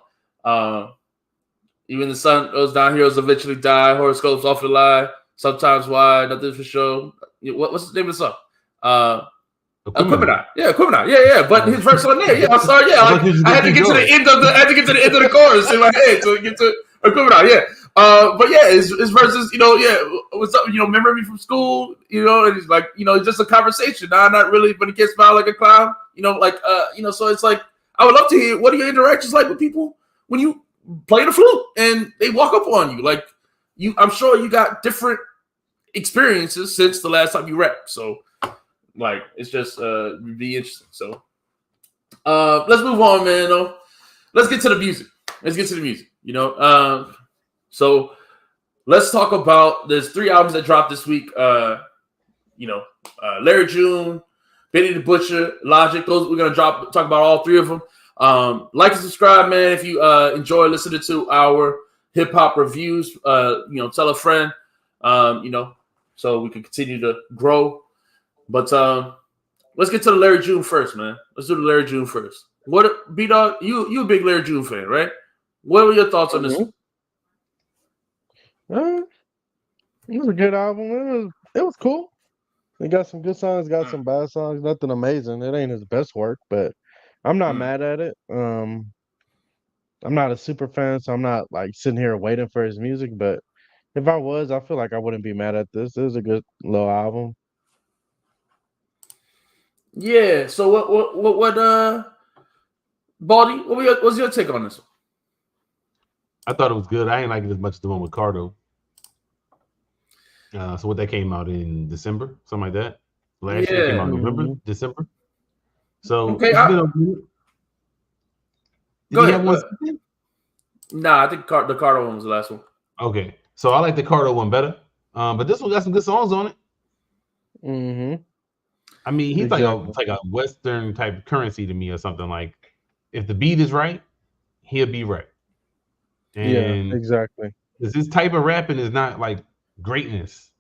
Even the sun goes down, heroes eventually die. Horoscopes often lie. Sometimes why? Nothing for sure. What's the name of the song? Equipment. Yeah, Equipment. Yeah. But his verse on there. Yeah, I'm sorry. Yeah, like, I had to get to the end of the chorus in my head to get to Equipment. Yeah. But yeah, his verses, you know, yeah, what's up? You know, remember me from school? You know, and he's like, you know, just a conversation. Nah, not really, but he gets smile like a clown. You know, like, you know, so it's like I would love to hear what are your interactions like with people when you play the flute and they walk up on you. Like I'm sure you got different experiences since the last time you rapped. So like it's just be interesting. So let's move on, man. Though. Let's get to the music. You know. So let's talk about there's 3 albums that dropped this week. You know, Larry June, Benny the Butcher, Logic. Those we're gonna talk about all 3 of them. Like and subscribe, man. If you enjoy listening to our hip hop reviews, you know, tell a friend, you know, so we can continue to grow. But let's get to the Larry June first, man. Let's do the Larry June first. What, B-Dog, you a big Larry June fan, right? What were your thoughts on this one? It was a good album. It was cool. It got some good songs, got some bad songs. Nothing amazing. It ain't his best work, but I'm not mad at it. I'm not a super fan, so I'm not like sitting here waiting for his music. But if I was, I feel like I wouldn't be mad at this. It was a good little album. Yeah. So what Baldy, what's your take on this one? I thought it was good. I ain't like it as much as the one with Cardo. So what that came out in December, something like that. Last year came out November, December. So okay, go ahead. Nah, I think the Cardo one was the last one. Okay, so I like the Cardo one better, but this one got some good songs on it. Mm-hmm. I mean, he's like a Western type currency to me, or something. Like, if the beat is right, he'll be right. And yeah, exactly. This type of rapping is not like greatness.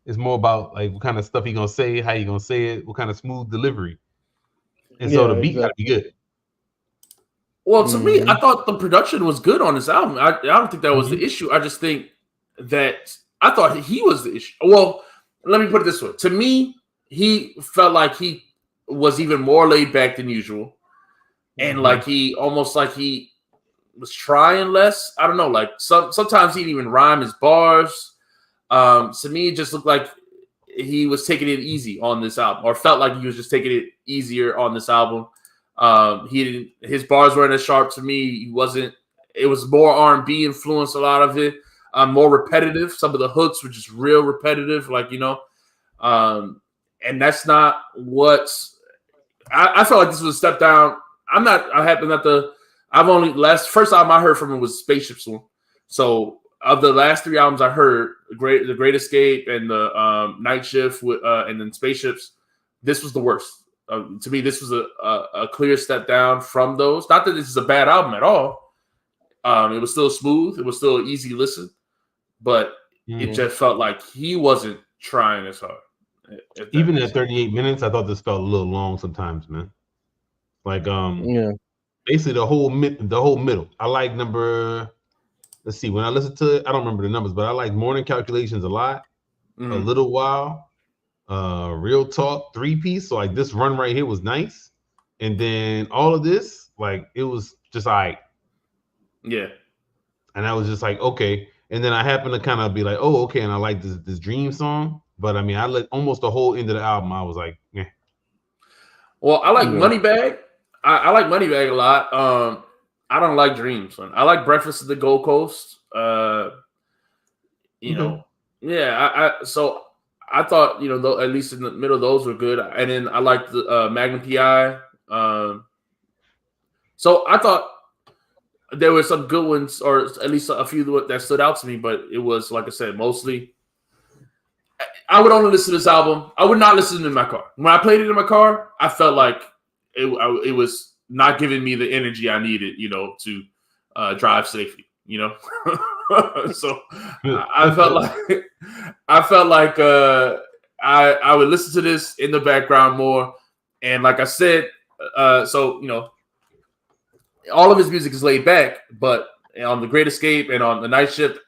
It's more about like what kind of stuff he gonna say, how you gonna say it, what kind of smooth delivery. And so the beat gotta be good. Well, to me, I thought the production was good on this album. I don't think that was the issue. I just think that I thought he was the issue. Well, let me put it this way. To me, he felt like he was even more laid back than usual. And like he almost like he was trying less. I don't know. Like sometimes he'd even rhyme his bars. To me, it just looked like he was taking it easy on this album, or felt like he was just taking it easier on this album. His bars weren't as sharp to me. He wasn't. It was more R&B influence, a lot of it. More repetitive. Some of the hooks were just real repetitive, and that's not what I felt like. This was a step down. First album I heard from him was Spaceship's one. So of the last 3 albums I heard, The Great Escape and the Night Shift and then Spaceships, this was the worst. To me, this was a clear step down from those. Not that this is a bad album at all. It was still smooth. It was still an easy listen, but it just felt like he wasn't trying as hard. Even at 38 minutes, I thought this felt a little long sometimes, man. Basically the whole middle. I like number. Let's see. When I listen to it, I don't remember the numbers, but I like Morning Calculations a lot. A Little While, Real Talk, 3-piece. So like this run right here was nice, and then all of this, like it was just all right. Yeah. And I was just like, okay. And then I happened to kind of be like, oh, okay. And I like this Dream song, but I mean, I like almost the whole end of the album. I was like, yeah. Well, I like Moneybag. I like Moneybag a lot. I don't like Dreams. I like Breakfast at the Gold Coast. So I thought, at least in the middle, those were good. And then I liked the Magnum PI. So I thought there were some good ones, or at least a few that stood out to me. But it was, like I said, mostly. I would only listen to this album. I would not listen to it in my car. When I played it in my car, I felt like it was not giving me the energy I needed, to drive safely, So I felt like I would listen to this in the background more. And like I said, all of his music is laid back, but on The Great Escape and on The Night Shift,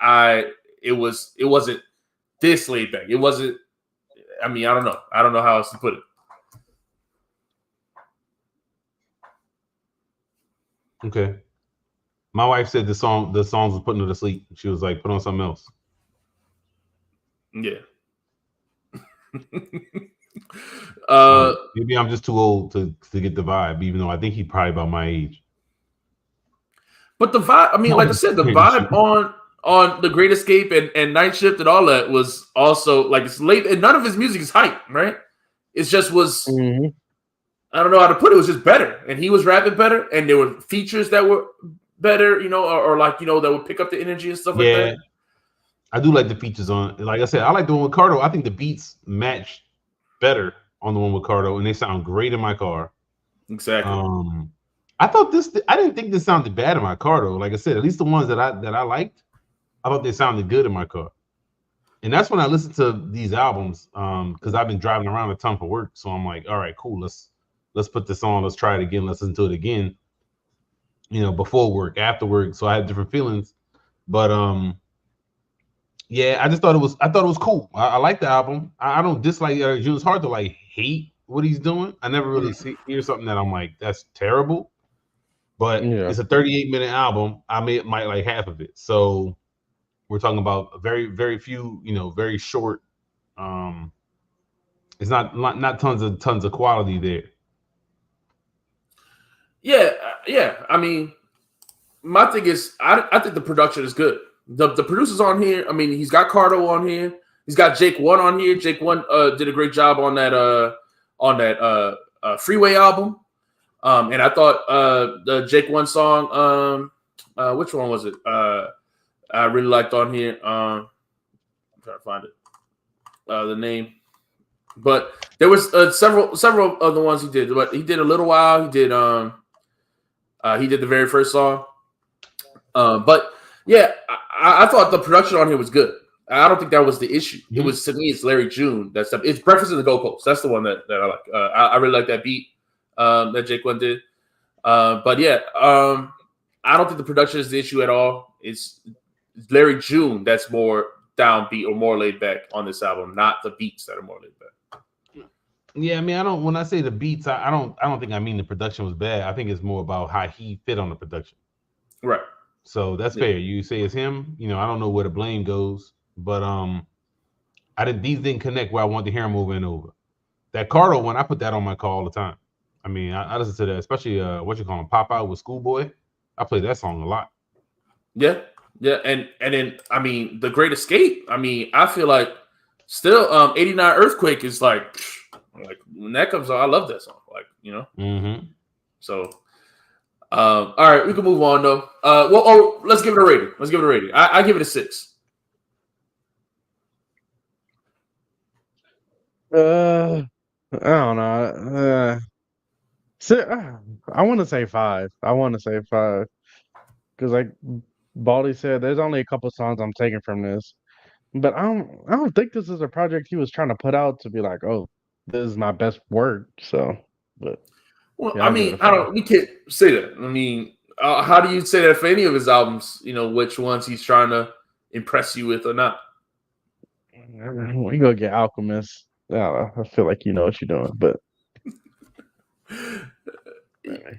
it wasn't this laid back. It wasn't. I mean, I don't know. I don't know how else to put it. Okay. My wife said the songs was putting her to sleep. She was like, put on something else. Yeah. Maybe I'm just too old to get the vibe, even though I think he's probably about my age. But the vibe, I mean, like I said, the vibe on The Great Escape and Night Shift and all that was also like it's late, and none of his music is hype, right? It just was. Mm-hmm. I don't know how to put it. It was just better, and he was rapping better, and there were features that were better, or that would pick up the energy and stuff like that. I do like the features on. Like I said, I like the one with Cardo. I think the beats match better on the one with Cardo, and they sound great in my car. Exactly. I thought I didn't think this sounded bad in my car though. Like I said, at least the ones that I liked, I thought they sounded good in my car. And that's when I listened to these albums, because I've been driving around a ton for work. So I'm like, all right, cool. Let's put this on. Let's try it again. Let's listen to it again. Before work, after work. So I had different feelings. But I just thought it was cool. I like the album. I don't dislike it. It's hard to like hate what he's doing. I never really hear something that I'm like, that's terrible. But it's a 38-minute album. I might like half of it. So we're talking about a very, very few, very short. It's not tons of quality there. Yeah. I mean, my thing is, I think the production is good. The producers on here. I mean, he's got Cardo on here. He's got Jake One on here. Jake One did a great job on that Freeway album. And I thought the Jake One song, which one was it? I really liked on here. I'm trying to find it, the name. But there was several of the ones he did. But he did A Little While. He did the very first song. But yeah, I thought the production on here was good. I don't think that was the issue. Mm-hmm. It was, to me, it's Larry June. That's it's Breakfast in the Gold Coast. That's the one that I like. I really like that beat that Jake One did. But yeah, I don't think the production is the issue at all. It's Larry June that's more downbeat or more laid back on this album, not the beats that are more laid back. Yeah, I mean, when I say the beats, I don't think I mean the production was bad. I think it's more about how he fit on the production. Right. So that's fair. You say it's him. I don't know where the blame goes, but These didn't connect where I wanted to hear them over and over. That Cardo one, I put that on my car all the time. I mean, I listen to that, especially what you call him, Pop Out with Schoolboy. I play that song a lot. Yeah, and then I mean, The Great Escape. I mean, I feel like still 89 Earthquake is like when that comes on, I love that song. Like, you know. Mm-hmm. So all right, we can move on though. Let's give it a rating. I give it a 6. I don't know. I want to say 5. Because like Baldy said, there's only a couple songs I'm taking from this, but I don't think this is a project he was trying to put out to be like, oh, this is my best work. So, but Well, yeah, I I give it mean, a 5. we can't say that. I mean, how do you say that for any of his albums? You know, which ones he's trying to impress you with or not? We go get Alchemist. I feel like you know what you're doing, but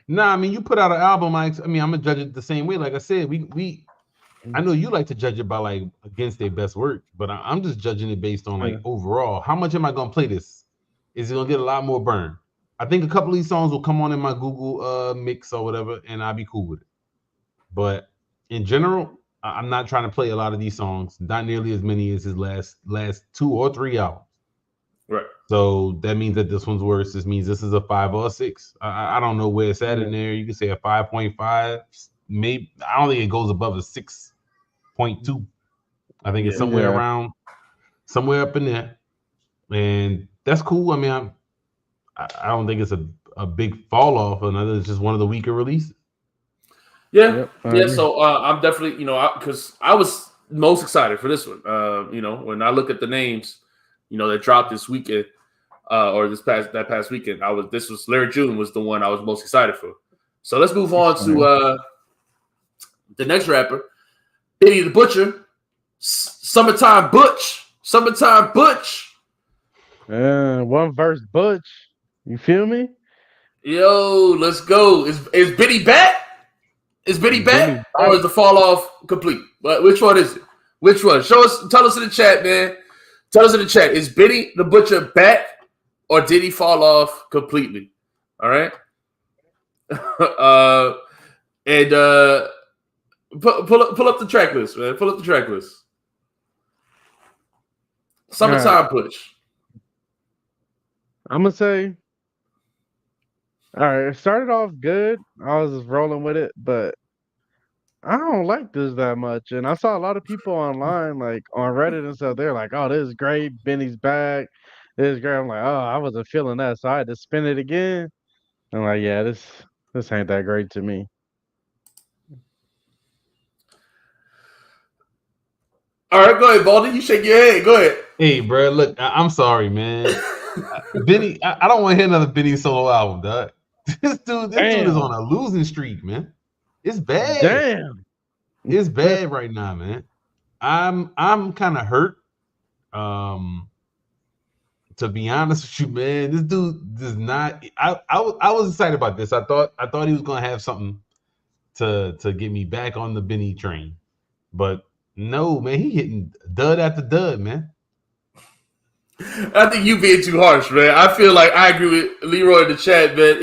Nah, I mean, you put out an album. I mean, I'm gonna judge it the same way. Like I said, I know you like to judge it by like against their best work, but I'm just judging it based on like overall. How much am I gonna play this? Is it gonna get a lot more burn? I think a couple of these songs will come on in my Google mix or whatever, and I'll be cool with it. But in general, I'm not trying to play a lot of these songs. Not nearly as many as his last 2 or 3 albums. Right. So that means that this one's worse. This means this is a 5 or a 6. I don't know where it's at in there. You can say a 5.5. Maybe I don't think it goes above a 6.2. I think it's somewhere around, somewhere up in there, and that's cool. I mean, I don't think it's a big fall off. Another, it's just one of the weaker releases. Yeah, So I'm definitely, because I was most excited for this one. When I look at the names, that dropped this weekend, or that past weekend, this was Larry June was the one I was most excited for. So let's move on to the next rapper, Benny the Butcher, Summertime Butch. One verse Butch. You feel me? Yo, let's go. Is Benny back? Or is the fall off complete? But which one is it? Which one? Tell us in the chat, man. Tell us in the chat. Is Benny the Butcher back, or did he fall off completely? All right. And pull up the track list, man. Pull up the track list. Summertime Butch. I'm gonna say, all right, it started off good. I was just rolling with it, but I don't like this that much. And I saw a lot of people online, like on Reddit and stuff, they're like, oh, this is great. Benny's back. This is great. I'm like, oh, I wasn't feeling that. So I had to spin it again. I'm like, yeah, this ain't that great to me. All right, go ahead, Baldy. You shake your head. Go ahead. Hey, bro, look, I'm sorry, man. Benny, I don't want to hear another Benny solo album, dog. This dude is on a losing streak, man. It's bad. Damn. It's bad right now, man. I'm kind of hurt. To be honest with you, man, this dude does not. I was excited about this. I thought he was gonna have something to get me back on the Benny train, but no, man, he hitting dud after dud, man. I think you being too harsh, man. I feel like I agree with Leroy in the chat, man.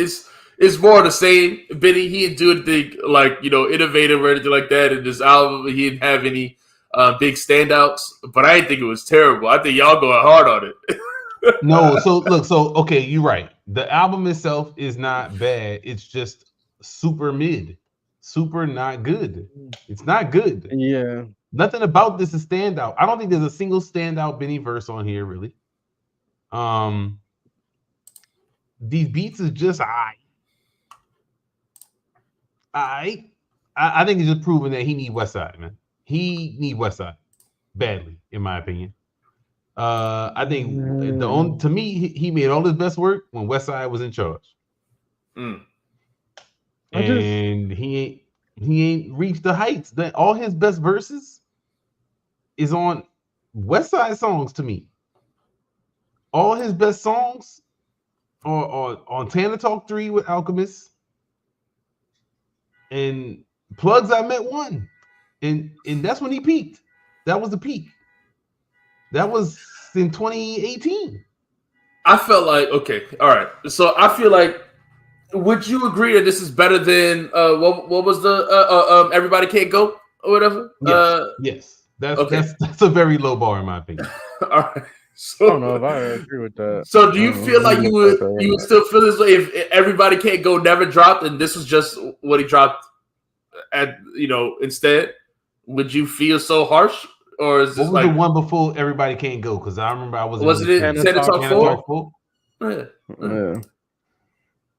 It's more the same. Benny, he didn't do anything like, innovative or anything like that in this album. He didn't have any big standouts, but I didn't think it was terrible. I think y'all going hard on it. No, okay, you're right. The album itself is not bad. It's just super mid, super not good. It's not good. Yeah. Nothing about this is standout. I don't think there's a single standout Benny verse on here, really. These beats is just I think he's just proving that he need Westside, man. He need Westside badly, in my opinion. I think to me, he made all his best work when Westside was in charge. And he ain't reached the heights. That all his best verses is on Westside songs to me. All his best songs are on Tana Talk 3 with Alchemist and Plugs I Met One. And that's when he peaked. That was the peak. That was in 2018. I felt like okay, all right. So I feel like, would you agree that this is better than what was the Everybody Can't Go or whatever? Yes. That's okay. that's a very low bar in my opinion. All right. I don't know if I agree with that. So do you feel like you would still feel this way if Everybody Can't Go never dropped and this was just what he dropped at instead? Would you feel so harsh, or is this what was the one before Everybody Can't Go? Because I remember I wasn't it Tana Talk 4? Yeah.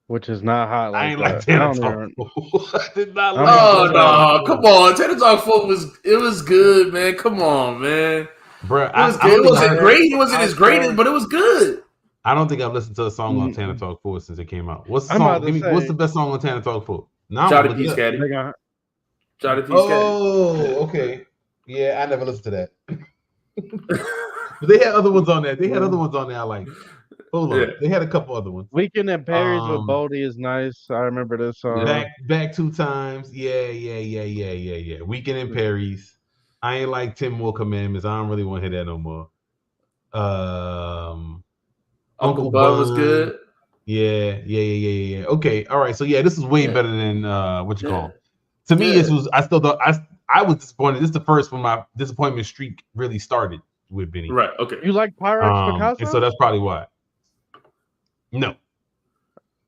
Which is not hot like I ain't that. like Tana Talk 4. I did not like. Oh no! Come on, Tana Talk 4 was good, man. Come on, man. Bro, it was good. It wasn't great. It wasn't as great, but it was good. I don't think I've listened to a song on Tana Talk 4 since it came out. What's the song? What's the best song on Tana Talk 4? Johnny P's Caddy. Johnny P's Caddy. Oh, okay. Yeah, I never listened to that. But they had other ones on there. They had other ones on there I like. Hold on. Yeah. They had a couple other ones. Weekend in Paris with Bodie is nice. I remember this song. Back 2 times. Yeah. Weekend in Paris. I ain't like 10 More Commandments. I don't really want to hear that no more. Uncle Bud was good. Yeah. Okay. All right. So yeah, this is way better than what you call. To me, this was. I still thought I was disappointed. This is the first when my disappointment streak really started with Benny. Right. Okay. You like Pyrex Picasso? And so that's probably why. No.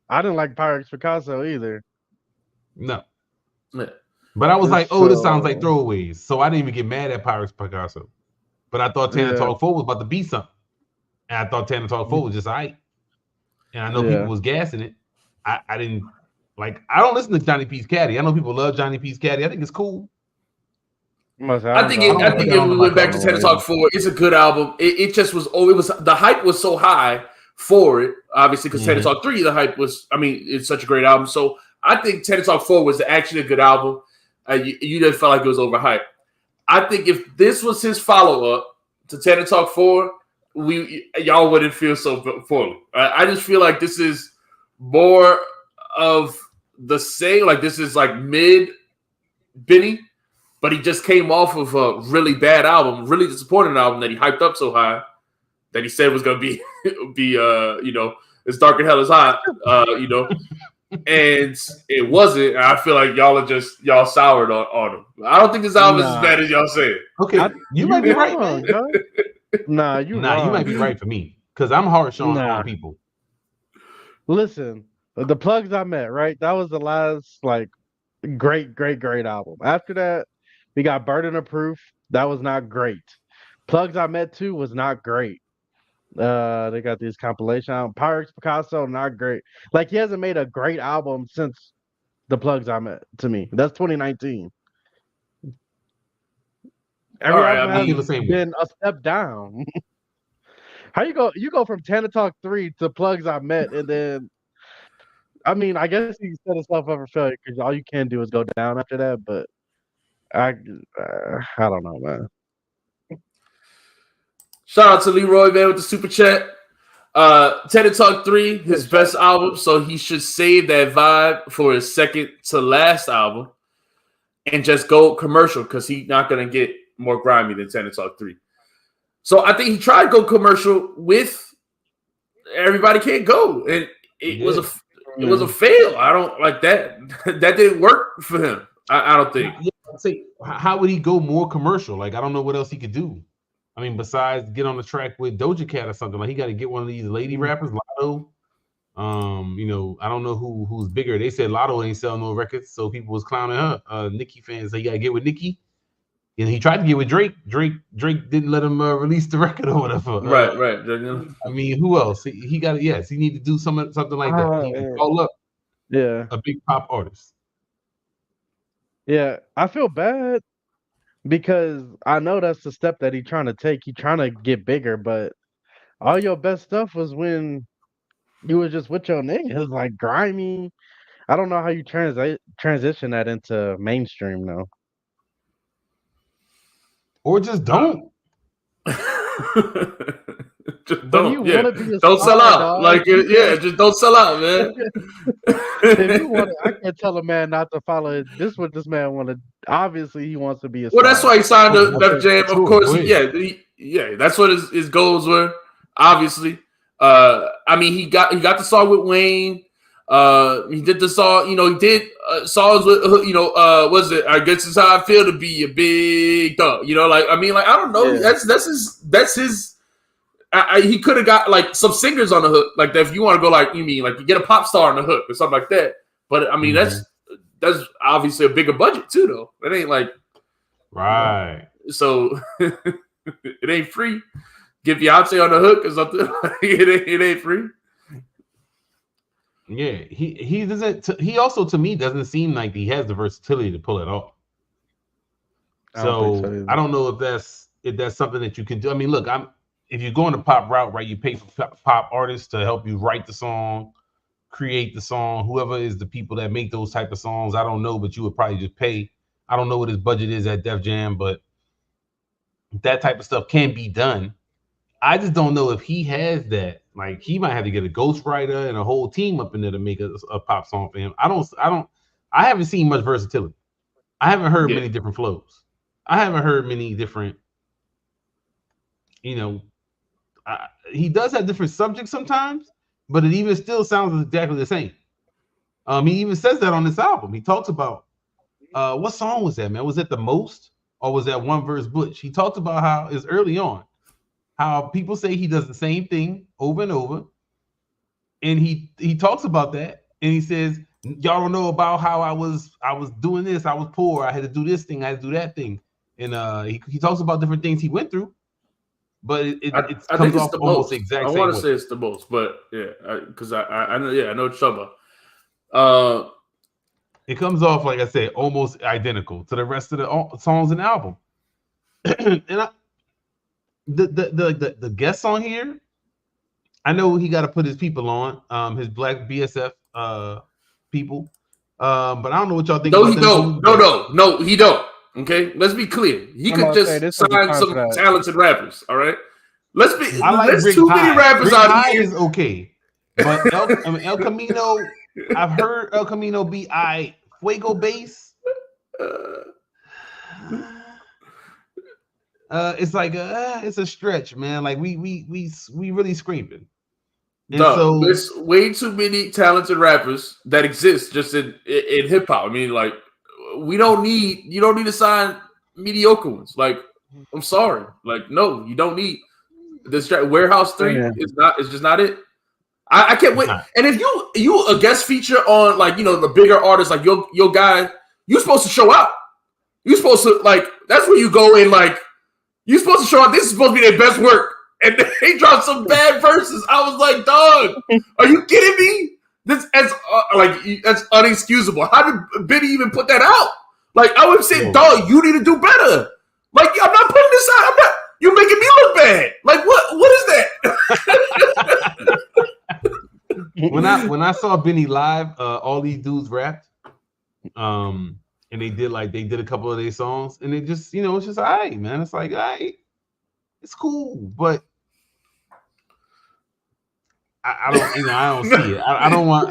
I didn't like Pyrex Picasso either. No. Yeah. But I was like, oh, this sounds like throwaways. So I didn't even get mad at Pyrex Picasso. But I thought Tana Talk 4 was about to be something. And I thought Tana Talk 4 was just all right. And I know people was gassing it. I didn't like. I don't listen to Johnny P's Caddy. I know people love Johnny P's Caddy. I think it's cool. I think if we went back to Tana Talk 4, it's a good album. It just was. Oh, it was the hype was so high for it. Obviously, because Tana Talk 3, the hype was. I mean, it's such a great album. So I think Tana Talk 4 was actually a good album. You didn't feel like it was overhyped. I think if this was his follow up to Tana Talk 4, y'all wouldn't feel so poorly. I just feel like this is more of the same. Like this is like mid Benny, but he just came off of a really bad album, really disappointing album that he hyped up so high that he said was going to be as dark and hell as hot, and it wasn't. And I feel like y'all soured on him. I don't think this album is as bad as y'all say. Okay, you might be right. You might be right for me because I'm harsh on people. Listen, the Plugs I Met, right? That was the last great album. After that, we got Burden of Proof. That was not great. Plugs I Met 2 was not great. They got these compilation albums. Pyrex Picasso, not great. Like he hasn't made a great album since the Plugs I Met. To me, that's 2019. Every album has been a step down. How you go? You go from Tana Talk 3 to Plugs I Met, and then, I mean, I guess you set yourself up for failure because all you can do is go down after that. But I don't know, man. Shout out to Leroy, man, with the super chat. Tana Talk 3, his best album, so he should save that vibe for his second to last album and just go commercial because he's not going to get more grimy than Tana Talk 3. So I think he tried to go commercial with Everybody Can't Go, and it was a fail. I don't like that. That didn't work for him. I don't think. Say, how would he go more commercial? Like I don't know what else he could do. I mean, besides get on the track with Doja Cat or something, like he got to get one of these lady rappers, Lotto. I don't know who's bigger. They said Lotto ain't selling no records, so people was clowning her. Nicki fans say you got to get with Nicki. And he tried to get with Drake. Drake didn't let him release the record or whatever. Right. I mean, who else? He got he need to do something like that. He can call up a big pop artist. Yeah, I feel bad because I know that's the step that he's trying to take. He's trying to get bigger, but all your best stuff was when you were just with your niggas, like grimy. I don't know how you transition that into mainstream though. Or just don't. Just But don't. you Yeah, want to be a don't star, sell out. dog. Like, yeah, just don't sell out, man. If you want, I can't tell a man not to follow it. This what this man want to. Obviously, he wants to be a Well, star. that's why he signed to Oh, Def Jam. Of sure, course, go ahead. yeah, that's what his goals were. Obviously, I mean, he got the song with Wayne. He did the song. You know, he did songs with was it? I guess it's how I feel to be a big dog. You know, like I mean, like I don't know. Yeah. That's his. He could have got like some singers on the hook, like that. If you want to go, like you mean, like you get a pop star on the hook or something like that. But I mean, that's obviously a bigger budget too, though. It ain't like right. So it ain't free. Get Beyonce on the hook or something. it ain't free. Yeah, he doesn't. He also, to me, doesn't seem like he has the versatility to pull it off. So I don't know if that's something that you can do. I mean, look, if you're going the pop route, right? You pay for pop artists to help you write the song, create the song. Whoever is the people that make those type of songs, I don't know, but you would probably just pay. I don't know what his budget is at Def Jam, but that type of stuff can be done. I just don't know if he has that. Like, he might have to get a ghostwriter and a whole team up in there to make a pop song for him. I haven't seen much versatility. I haven't heard many different flows. I haven't heard many different, he does have different subjects sometimes, but it even still sounds exactly the same. He even says that on this album. He talks about, what song was that, man? Was it The Most? Or was that One Verse Butch? He talks about how it's early on, how people say he does the same thing over and over. And he talks about that. And he says, y'all don't know about how I was doing this. I was poor. I had to do this thing. I had to do that thing. And he talks about different things he went through. But it comes off almost the exact same way. I want to say it's The Most, but yeah, because I know, I know what you're talking about. It comes off, like I said, almost identical to the rest of the songs in the album. And the guests on here, I know he got to put his people on, his black BSF people. But I don't know what y'all think. No, he don't. No, he don't. Okay, let's be clear. He could just sign some talented rappers. All right, let's be. I like there's Rick too High. many rappers Rick out High here. Is okay, but El Camino. I've heard El Camino be Fuego Bass. It's like it's a stretch, man. Like we really screaming. And so there's way too many talented rappers that exist just in hip hop. I mean, like you don't need to sign mediocre ones. Like, I'm sorry, like no, you don't need this. Warehouse 3 is just not it. I can't wait. And if you a guest feature on, like, the bigger artists, like your guy, you're supposed to show out. You're supposed to, like, that's where you go in, like, you're supposed to show out. This is supposed to be their best work. And they dropped some bad verses. I was like, dog, are you kidding me? That's unexcusable. How did Benny even put that out? Like, I would say, dog, you need to do better. Like, I'm not putting this out. You're making me look bad. Like, what is that? When I saw Benny live, all these dudes rapped, and they did a couple of their songs, and it just, it's just all right, man. It's like, all right, it's cool, but I don't see it. I don't want.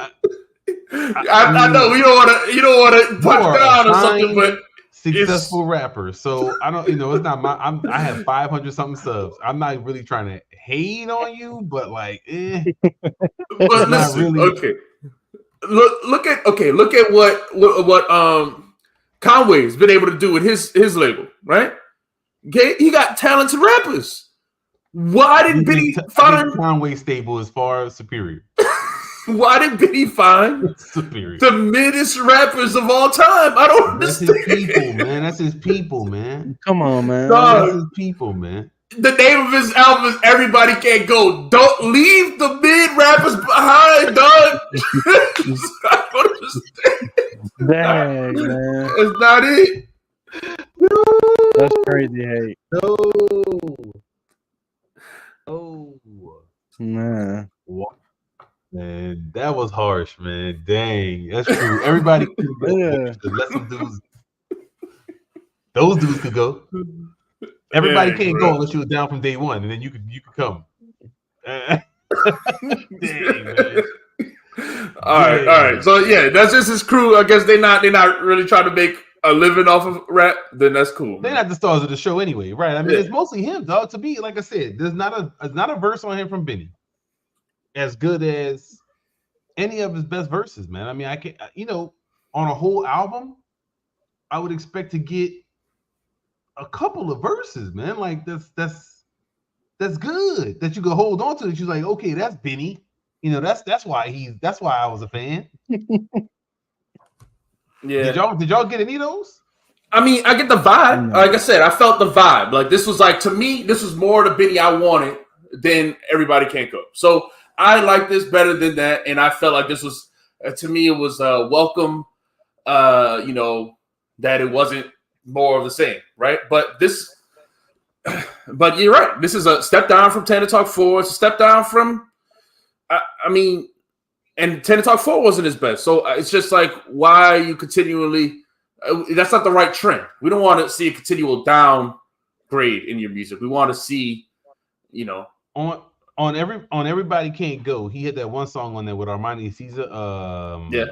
I know you don't want to punch down or something, but successful rapper. So I don't, it's not I have 500 something subs. I'm not really trying to hate on you, but like, But listen, really. Okay. Look at what Conway's been able to do with his label, right? Okay, he got talented rappers. Why did Benny find Conway's stable is far superior? Why did Benny find superior the middest rappers of all time? I don't understand. That's his people, man. That's his people, man. Come on, man. That's his people, man. The name of his album is Everybody Can't Go. Don't leave the mid rappers behind, dog. I don't understand. Dang, man. It's not it. No. That's crazy hate. No. Oh. Man. What? Man, that was harsh, man. Dang, that's true. Everybody could go. Let some dudes. Those dudes could go. Everybody can't go unless you were down from day one, and then you could come. Dang, man. All right. So yeah, that's just his crew. I guess they're not really trying to make a living off of rap. Then that's cool. They're not the stars of the show anyway, right? I mean, it's mostly him, dog. To be like I said, there's not a verse on him from Benny as good as any of his best verses, man. I mean, I can, on a whole album, I would expect to get a couple of verses, man. Like that's good that you can hold on to. That you're like, okay, that's Benny. That's why I was a fan. Yeah. Did y'all get any of those? I mean, I get the vibe. Like I said, I felt the vibe. Like this was like, to me, this was more the Benny I wanted than Everybody Can't Go. So I like this better than that, and I felt like this was, to me, it was welcome. That it wasn't more of the same, right? But you're right. This is a step down from Tana Talk 4. It's a step down from, and Tana Talk 4 wasn't his best. So it's just like, why are you continually? That's not the right trend. We don't want to see a continual downgrade in your music. We want to see, on Everybody Can't Go. He had that one song on there with Armani Caesar,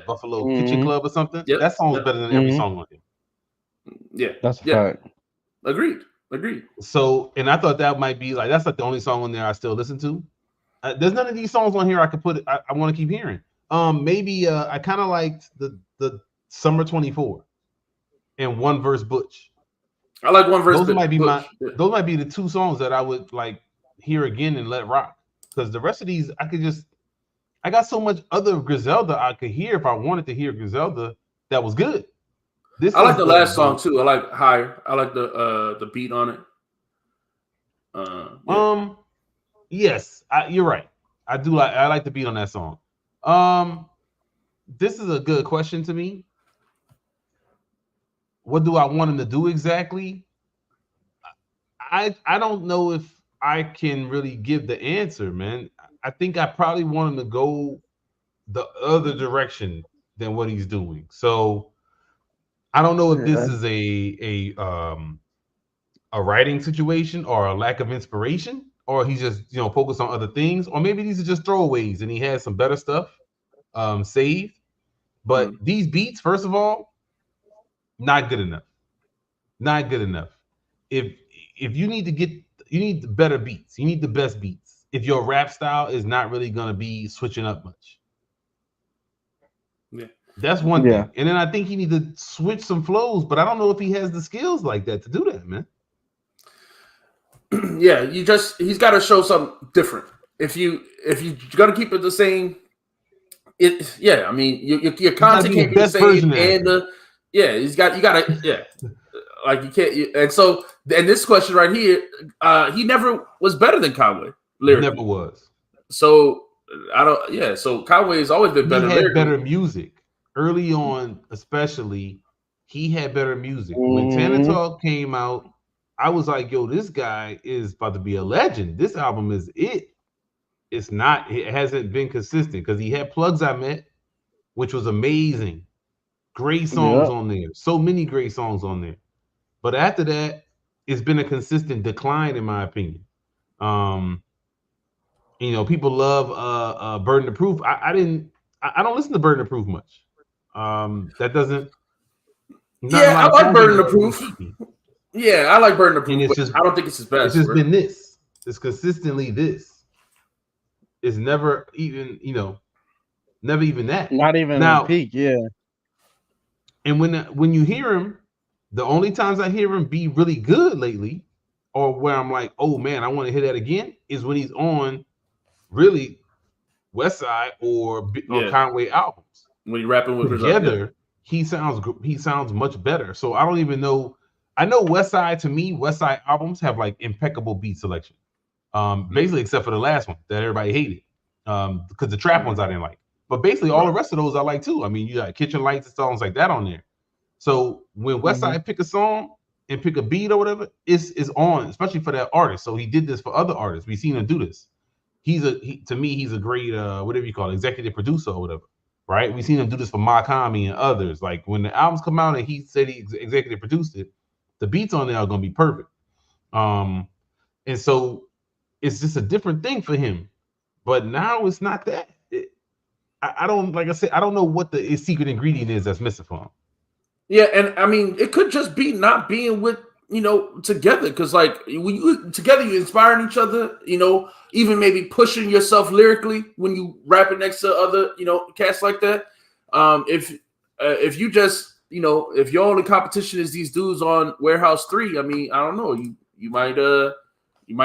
Buffalo Kitchen Club or something. Yep. That song's better than every song on him. Yeah, that's a fact. Agreed. So, and I thought that might be like, that's like the only song on there I still listen to. There's none of these songs on here I could put. I want to keep hearing. Maybe I kind of liked the Summer 24 and One Verse Butch. I like One Verse. Those might be those might be the two songs that I would like hear again and let rock. Because the rest of these, I got so much other Griselda I could hear if I wanted to hear Griselda that was good. I like the last song too. I like Higher. I like the beat on it. Yes, you're right. I like the beat on that song. This is a good question to me. What do I want him to do exactly? I don't know if I can really give the answer, man. I think I probably want him to go the other direction than what he's doing. So I don't know if this is a writing situation or a lack of inspiration, or he's just focused on other things, or maybe these are just throwaways and he has some better stuff saved. But these beats, first of all, not good enough. Not good enough. If you need the better beats, you need the best beats. If your rap style is not really gonna be switching up much. Yeah. That's one thing. And then I think he needs to switch some flows, but I don't know if he has the skills like that to do that, man. Yeah, he's got to show something different. If you got to keep it the same, your content can't be the same. And you got to like you can't. And this question right here, he never was better than Conway. Lyrically. Never was. So I don't. Yeah, so Conway has always been better. He had better music early on, especially. He had better music when Tana Talk came out. I was like, yo, this guy is about to be a legend. This album is it. It's not, it hasn't been consistent because he had Plugs I Met, which was amazing. Great songs on there. So many great songs on there. But after that, it's been a consistent decline, in my opinion. People love Burden of Proof. I don't listen to Burden of Proof much. That doesn't. I like Burden of Proof. Yeah, I like Burden of Proof. I don't think it's his best. It's just been this. It's consistently this. It's never even, never even that. Not even now, peak, yeah. And when you hear him, the only times I hear him be really good lately, or where I'm like, oh man, I want to hear that again, is when he's on really Westside or Conway albums. When you're rapping with together, he sounds much better. So I don't even know. I know Westside albums have like impeccable beat selection. Basically, except for the last one that everybody hated. Because the trap ones I didn't like. But basically all the rest of those I like too. I mean, you got Kitchen Lights and songs like that on there. So when Westside pick a song and pick a beat or whatever, it's on, especially for that artist. So he did this for other artists. We've seen him do this. To me, he's a great whatever you call it, executive producer or whatever. Right? We've seen him do this for Makami and others. Like when the albums come out and he said he executive produced it, the beats on there are gonna be perfect. And so it's just a different thing for him. But now it's not that. I don't, like I said, I don't know what the secret ingredient is that's missing for him. Yeah, and I mean, it could just be not being with, together, because like when you together, you're inspiring each other, even maybe pushing yourself lyrically when you rapping next to other, cats like that. If you just, if your only competition is these dudes on Warehouse 3, I mean, I don't know, you might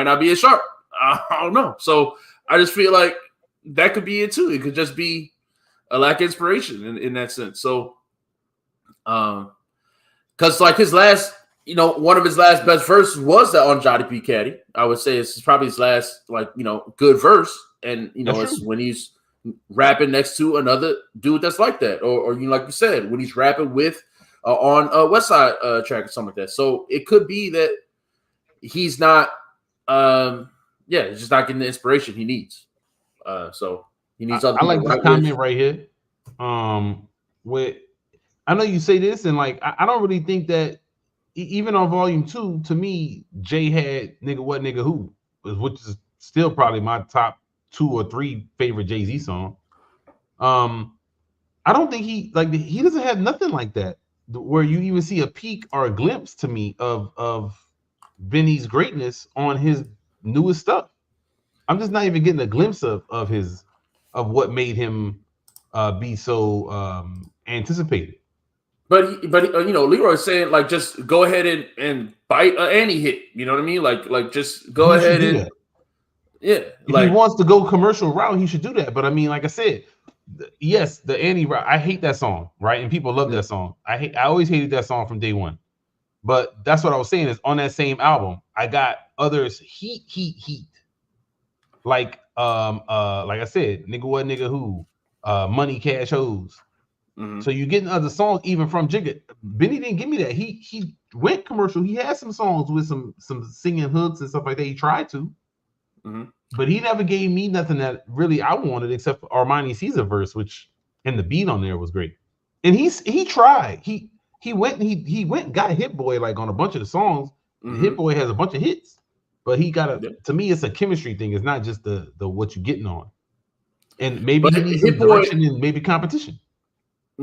not be as sharp. I don't know. So I just feel like that could be it too. It could just be a lack of inspiration in that sense. So, because like his last, one of his last best verses was that on Johnny P. Caddy. I would say it's probably his last, good verse. And, it's when he's rapping next to another dude that's like that. Or like you said, when he's rapping with on a West Side track or something like that. So it could be that he's not, he's just not getting the inspiration he needs. So he needs other people. I like this comment right here. With, I know you say this, and like I don't really think that even on Volume 2, to me, Jay had Nigga What Nigga Who, which is still probably my top 2 or 3 favorite Jay-Z song. I don't think he doesn't have nothing like that where you even see a peek or a glimpse to me of Benny's greatness on his newest stuff. I'm just not even getting a glimpse of what made him be so anticipated. But Leroy is saying like just go ahead and bite an Annie hit. You know what I mean? Like just go ahead and if he wants to go commercial route, he should do that. But I mean, like I said, yes, the Annie route. I hate that song, right? And people love that song. I always hated that song from day one. But that's what I was saying is on that same album, I got others heat. Like I said, Nigga What Nigga Who, Money Cash Hoes. Mm-hmm. So you're getting other songs even from Jigga. Benny didn't give me that. He went commercial. He had some songs with some singing hooks and stuff like that. He tried to, but he never gave me nothing that really I wanted except for Armani Caesar verse, and the beat on there was great. And he tried. He went and got Hit Boy like on a bunch of the songs. Mm-hmm. Hit Boy has a bunch of hits, but he got to me it's a chemistry thing. It's not just the what you're getting on. And maybe he needs some direction and maybe competition.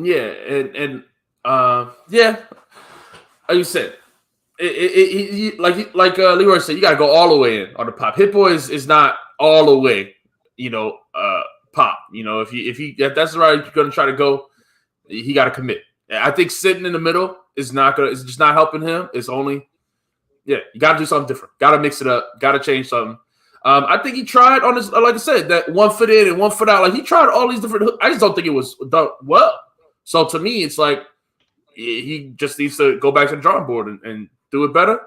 Yeah, and like you said, like Leroy said, you gotta go all the way in on the pop. Hit Boy is not all the way, pop. If that's the route you're gonna try to go, he got to commit. I think sitting in the middle is just not helping him. It's only, you got to do something different. Got to mix it up. Got to change something. I think he tried on this, like I said, that 1 foot in and 1 foot out. Like he tried all these different. I just don't think it was done well. So to me, it's like he just needs to go back to the drawing board and do it better,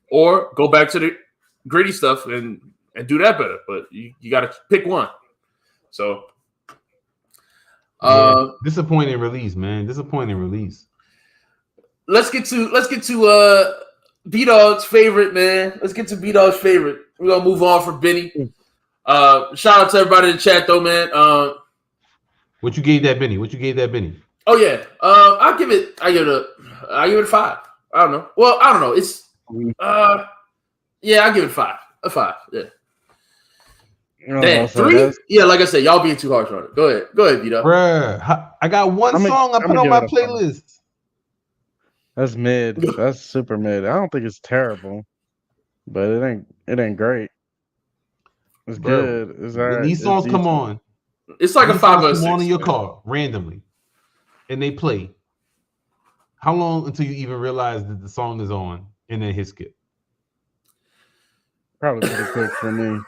or go back to the gritty stuff and do that better. But you got to pick one. So disappointing release, man. Disappointing release. Let's get to B-Dog's favorite, man. Let's get to B-Dog's favorite. We're gonna move on from Benny. Shout out to everybody in the chat though, man. What you gave that Benny? Oh yeah. I give it a 5. I don't know. Well, I don't know. It's I give it 5. A 5. Yeah. Damn, 3? Yeah, like I said, y'all being too harsh on it. Go ahead, B-Dog. Bruh, I got one song I put on my playlist. That's mid. That's super mid. I don't think it's terrible, but it ain't great. It's good. It's all right. These songs come on. It's like a 5 or 6. Come on in your car randomly, and they play. How long until you even realize that the song is on and then hit skip? Probably pretty quick for me.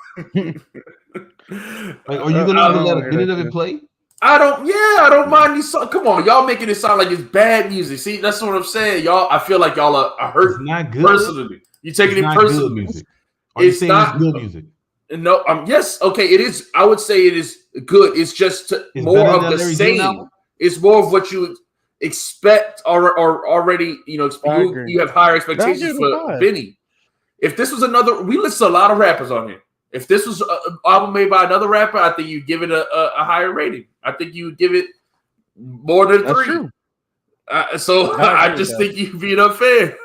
Like, are you gonna let a minute of it play? I don't mind these songs. Come on, y'all making it sound like it's bad music. See, that's what I'm saying. Y'all, I feel like y'all are hurt. It's not good. Personally. You taking it personally. It's not good music. No, yes, okay, it is. I would say it is good. It's just more of the same. It's more of what you expect or already, you have higher expectations for Benny. If this was we listen to a lot of rappers on here. If this was an album made by another rapper, I think you'd give it a higher rating. I think you would give it more than 3. So I just think you're being unfair.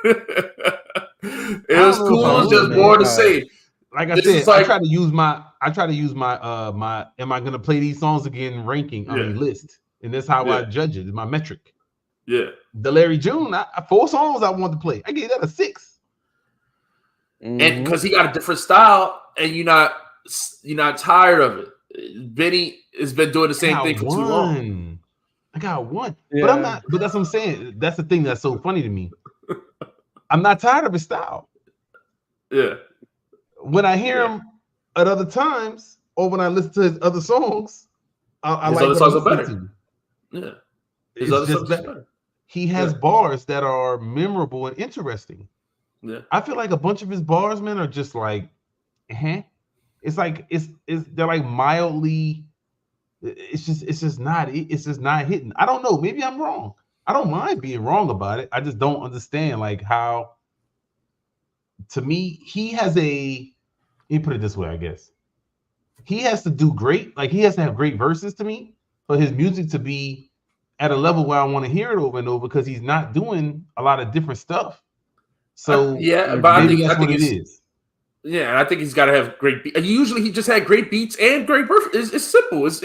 It was cool. It's just more the same. Like I said, I try to use my my am I gonna play these songs again ranking? I mean list, and that's how I judge it. It's my metric. Yeah, the Larry June, 4 songs I want to play. I gave that a 6. And because he got a different style, and you're not tired of it. Benny has been doing the same thing for too long. I got 1, but I'm not. But that's what I'm saying. That's the thing that's so funny to me. I'm not tired of his style. Yeah. When I hear him at other times, or when I listen to his other songs, I his like other songs are better. To. Yeah, his other songs are better. He has bars that are memorable and interesting. Yeah, I feel like a bunch of his bars, man, are just like, It's like they're like mildly. It's just not hitting. I don't know. Maybe I'm wrong. I don't mind being wrong about it. I just don't understand like how. To me, he has a. Let me put it this way, I guess. He has to do great. Like he has to have great verses to me for his music to be at a level where I want to hear it over and over because he's not doing a lot of different stuff. So but I think that's what it is. Yeah, and I think he's got to have great beats. Usually, he just had great beats and great verses. It's simple. It's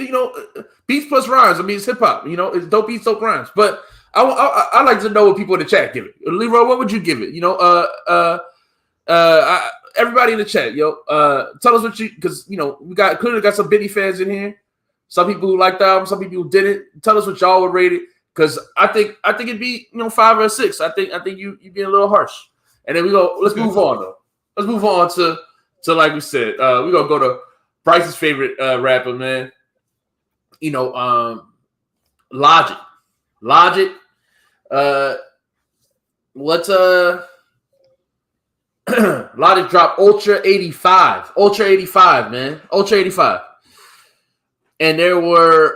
beats plus rhymes. I mean, it's hip hop. It's dope beats, dope rhymes. But I like to know what people in the chat give it. Leroy, what would you give it? Everybody in the chat, tell us what you because we clearly got some Benny fans in here. Some people who liked the album, some people who didn't. Tell us what y'all would rate it because I think it'd be 5 or 6. I think you being a little harsh. And then let's move on though. Let's move on to like we said, we're gonna go to Bryce's favorite rapper, man. Logic. Logic dropped Ultra 85. Ultra 85, man. Ultra 85. And there's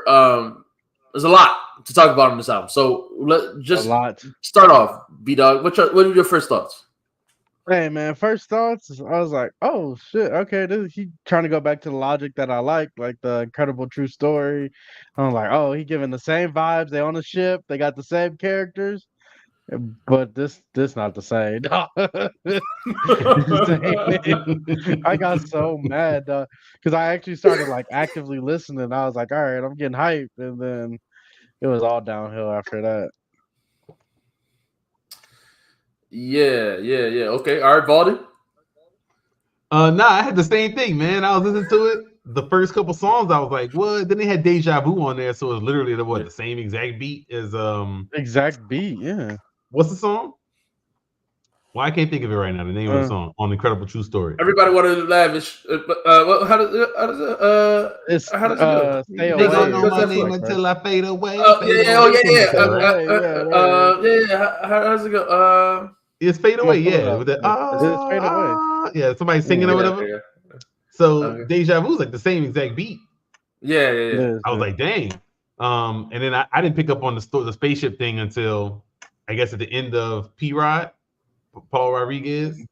a lot to talk about on this album. So let's just start off, B-Dog. What are your first thoughts? Hey man, first thoughts. I was like, "Oh shit, okay." He trying to go back to the Logic that I like the Incredible True Story. I'm like, "Oh, he giving the same vibes. They on the ship. They got the same characters, but this not the same." I got so mad because I actually started like actively listening. I was like, "All right, I'm getting hyped," and then it was all downhill after that. Yeah. Okay. All right, Baldy. I had the same thing, man. I was listening to it. The first couple songs, I was like, what? Then they had Deja Vu on there, so it was literally the same exact beat as Exact beat, yeah. What's the song? Well, I can't think of it right now. The name of the song on Incredible True Story. Everybody wanted to lavish. How does it go? Stay away. They don't know my name until I fade away. Yeah. How does it go? It's Fade Away, yeah. With the Fade Away. Yeah, somebody singing or whatever. Yeah. So Deja Vu is like the same exact beat. Yeah. I was like, dang. And then I didn't pick up on the spaceship thing until I guess at the end of P-Rod, Paul Rodriguez.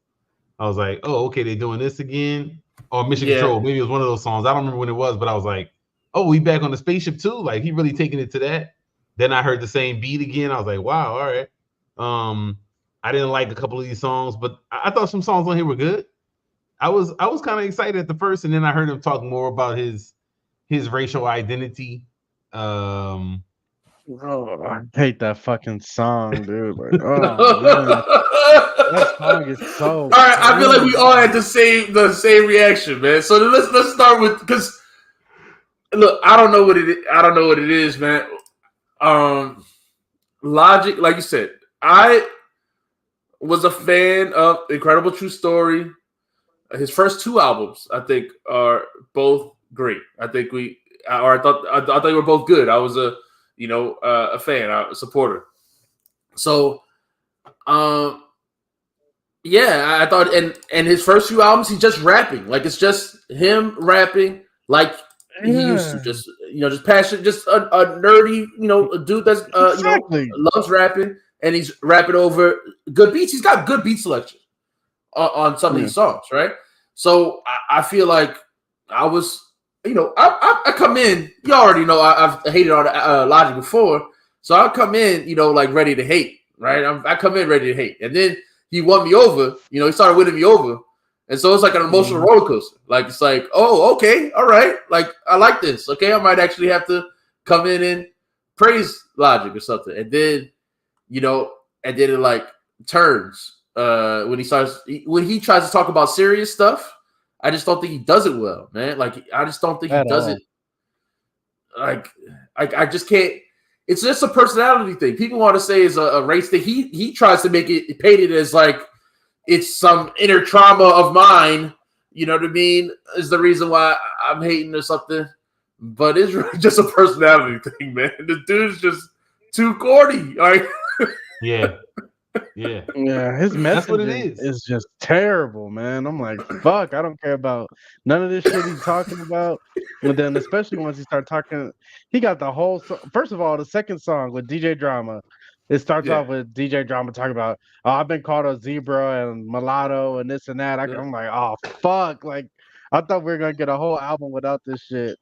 I was like, oh, okay, they're doing this again. Or Mission Control. Maybe it was one of those songs. I don't remember when it was, but I was like, oh, we back on the spaceship too? Like he really taking it to that. Then I heard the same beat again. I was like, wow, all right. I didn't like a couple of these songs, but I thought some songs on here were good. I was kind of excited at the first, and then I heard him talk more about his racial identity. I hate that fucking song, dude. Like, that song is so. All right, I feel like we all had the same reaction, man. So let's start with because look, I don't know what it is, man. Logic, like you said, I was a fan of Incredible True Story. His first 2 albums, I think, are both great. I think I thought they were both good. I was a fan, a supporter. So, I thought, and his first few albums, he's just rapping. Like it's just him rapping like he used to. Just just passionate, just a nerdy, a dude that's loves rapping. And he's rapping over good beats. He's got good beat selection on some of these songs, right? So I feel like I was, I come in. You already know I've hated on Logic before, so I come in, like ready to hate, right? I come in ready to hate, and then he won me over. You know, he started winning me over. And so it's like an emotional roller coaster. Like, it's like, oh, okay, all right. Like, I like this. Okay, I might actually have to come in and praise Logic or something. And then, you know, and then it like turns when he tries to talk about serious stuff. I just don't think he does it well, man. Like, I just don't think he does it. Like, I just can't. It's just a personality thing. People want to say it's a race thing. He tries to make it painted as like it's some inner trauma of mine. You know what I mean? Is the reason why I'm hating or something. But it's really just a personality thing, man. The dude's just too corny. Like, yeah. His messaging is just terrible, man. I'm like, fuck, I don't care about none of this shit he's talking about. And then, especially once he started talking, he got the whole. First of all, the second song with DJ Drama, it starts off with DJ Drama talking about, oh, I've been called a zebra and mulatto and this and that. I'm like, oh fuck, like I thought we were gonna get a whole album without this shit.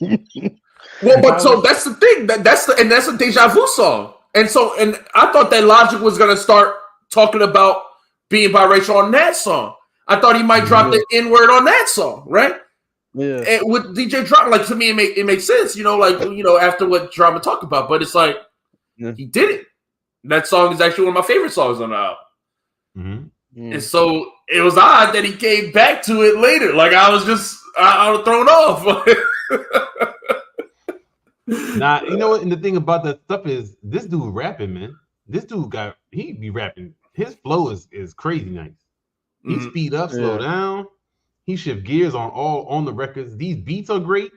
Well, but so that's the thing. That's a deja vu song. And I thought that Logic was gonna start talking about being biracial on that song. I thought he might drop the N-word on that song, right? Yeah. And with DJ Drama, like to me, it makes sense, you know, like after what Drama talked about. But it's like he did it. That song is actually one of my favorite songs on the album. Mm-hmm. And so it was odd that he came back to it later. Like I was thrown off. Nah, you know what? And the thing about that stuff is this dude rapping, man. This dude he be rapping. His flow is crazy nice. He speed up, slow down. He shift gears on the records. These beats are great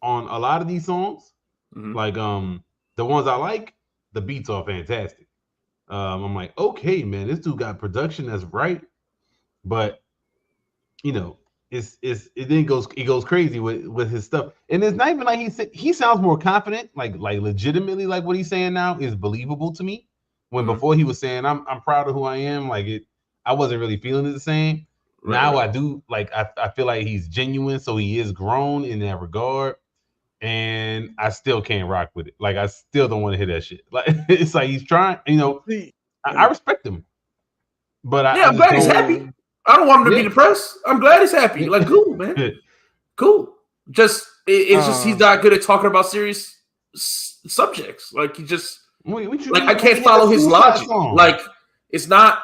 on a lot of these songs. Like the ones I like, the beats are fantastic. I'm like, okay, man, this dude got production that's right, but you know. It goes crazy with his stuff, and it's not even like he sounds more confident, like legitimately, like what he's saying now is believable to me. When before he was saying I'm proud of who I am, I wasn't really feeling it the same. Right, now I do, like I feel like he's genuine, so he is grown in that regard, and I still can't rock with it. Like I still don't want to hear that shit. Like it's like he's trying, you know. I respect him, but I'm glad he's happy. I don't want him to be depressed. I'm glad he's happy. Like, cool, man. Cool. Just it's just he's not good at talking about serious subjects. Like he just I can't follow his logic. Like it's not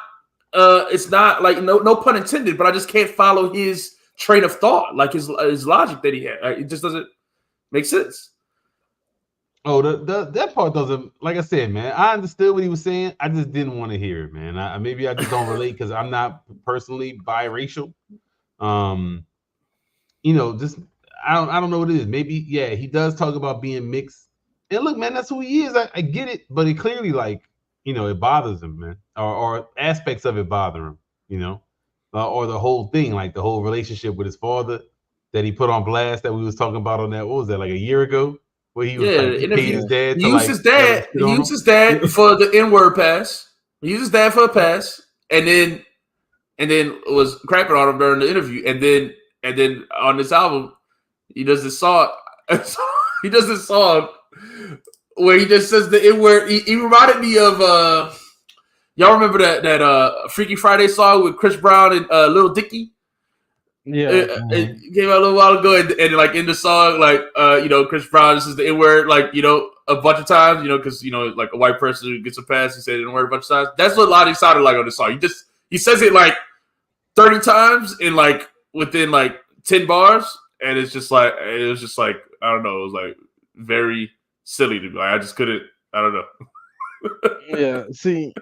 like no pun intended, but I just can't follow his train of thought. Like his logic that he had. It just doesn't make sense. Oh, that part doesn't. Like I said, man, I understood what he was saying. I just didn't want to hear it, man. Maybe I just don't relate because I'm not personally biracial. You know, just I don't know what it is. Maybe he does talk about being mixed. And look, man, that's who he is. I get it, but it clearly it bothers him, man, or aspects of it bother him, you know, or the whole thing, like the whole relationship with his father that he put on blast that we was talking about on that. What was that, like a year ago? Where he was he paid his dad. He used his dad for the N-word pass. He used his dad for a pass, and then was crapping on him during the interview. And then on this album, he does this song. He does this song where he just says the N-word. He reminded me of y'all remember that Freaky Friday song with Chris Brown and Lil Dicky. Yeah, it came out a little while ago, and like in the song, like Chris Brown says the N-word, like a bunch of times, because like a white person who gets a pass, he said the N-word a bunch of times. That's what Lottie sounded like on the song. He says it like 30 times in like within like 10 bars, and it was just like I don't know, it was like very silly to me. Like I just couldn't. I don't know. Yeah, see,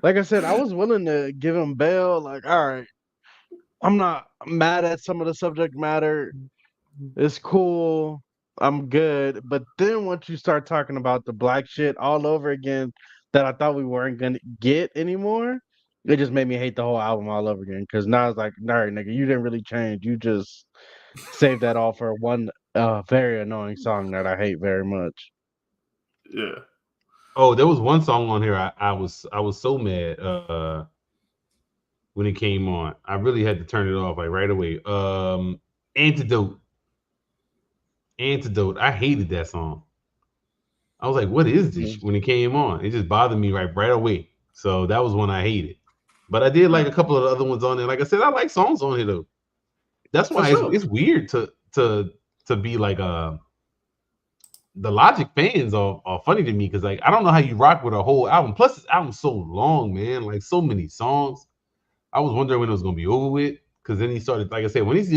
like I said, I was willing to give him bail. Like, all right. I'm not mad at some of the subject matter. It's cool. I'm good. But then once you start talking about the black shit all over again that I thought we weren't going to get anymore, it just made me hate the whole album all over again. Because now it's like, all right, nigga, you didn't really change. You just saved that all for one very annoying song that I hate very much. Yeah. Oh, there was one song on here I was so mad when it came on. I really had to turn it off like right away. Antidote. I hated that song. I was like, what is this when it came on? It just bothered me right away. So that was one I hated. But I did like a couple of the other ones on there. Like I said, I like songs on here though. That's why it's weird to be like the Logic fans are funny to me because like I don't know how you rock with a whole album. Plus, this album's so long, man. Like so many songs. I was wondering when it was gonna be over with because then he started, like I said, once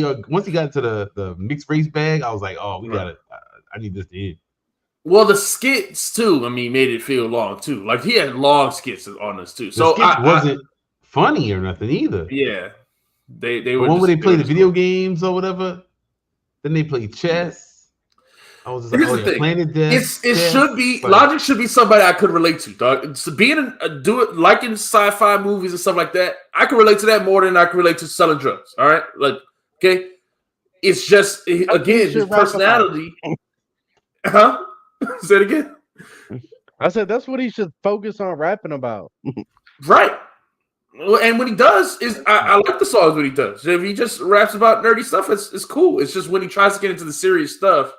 he got to the mixed race bag, I was like, oh, we gotta. I need this to end. Well, the skits too. I mean, made it feel long too. Like he had long skits on this too. So it wasn't funny or nothing either. Yeah, they the were one where they play the video games or whatever. Then they play chess. I was just Here's the thing. Planet Death. It should be Logic should be somebody I could relate to, dog. So liking sci-fi movies and stuff like that, I can relate to that more than I can relate to selling drugs. All right, like okay, it's just again his personality. Huh? Say it again. I said that's what he should focus on rapping about. Right. Well, and when he does, I like the songs when he does. If he just raps about nerdy stuff, it's cool. It's just when he tries to get into the serious stuff,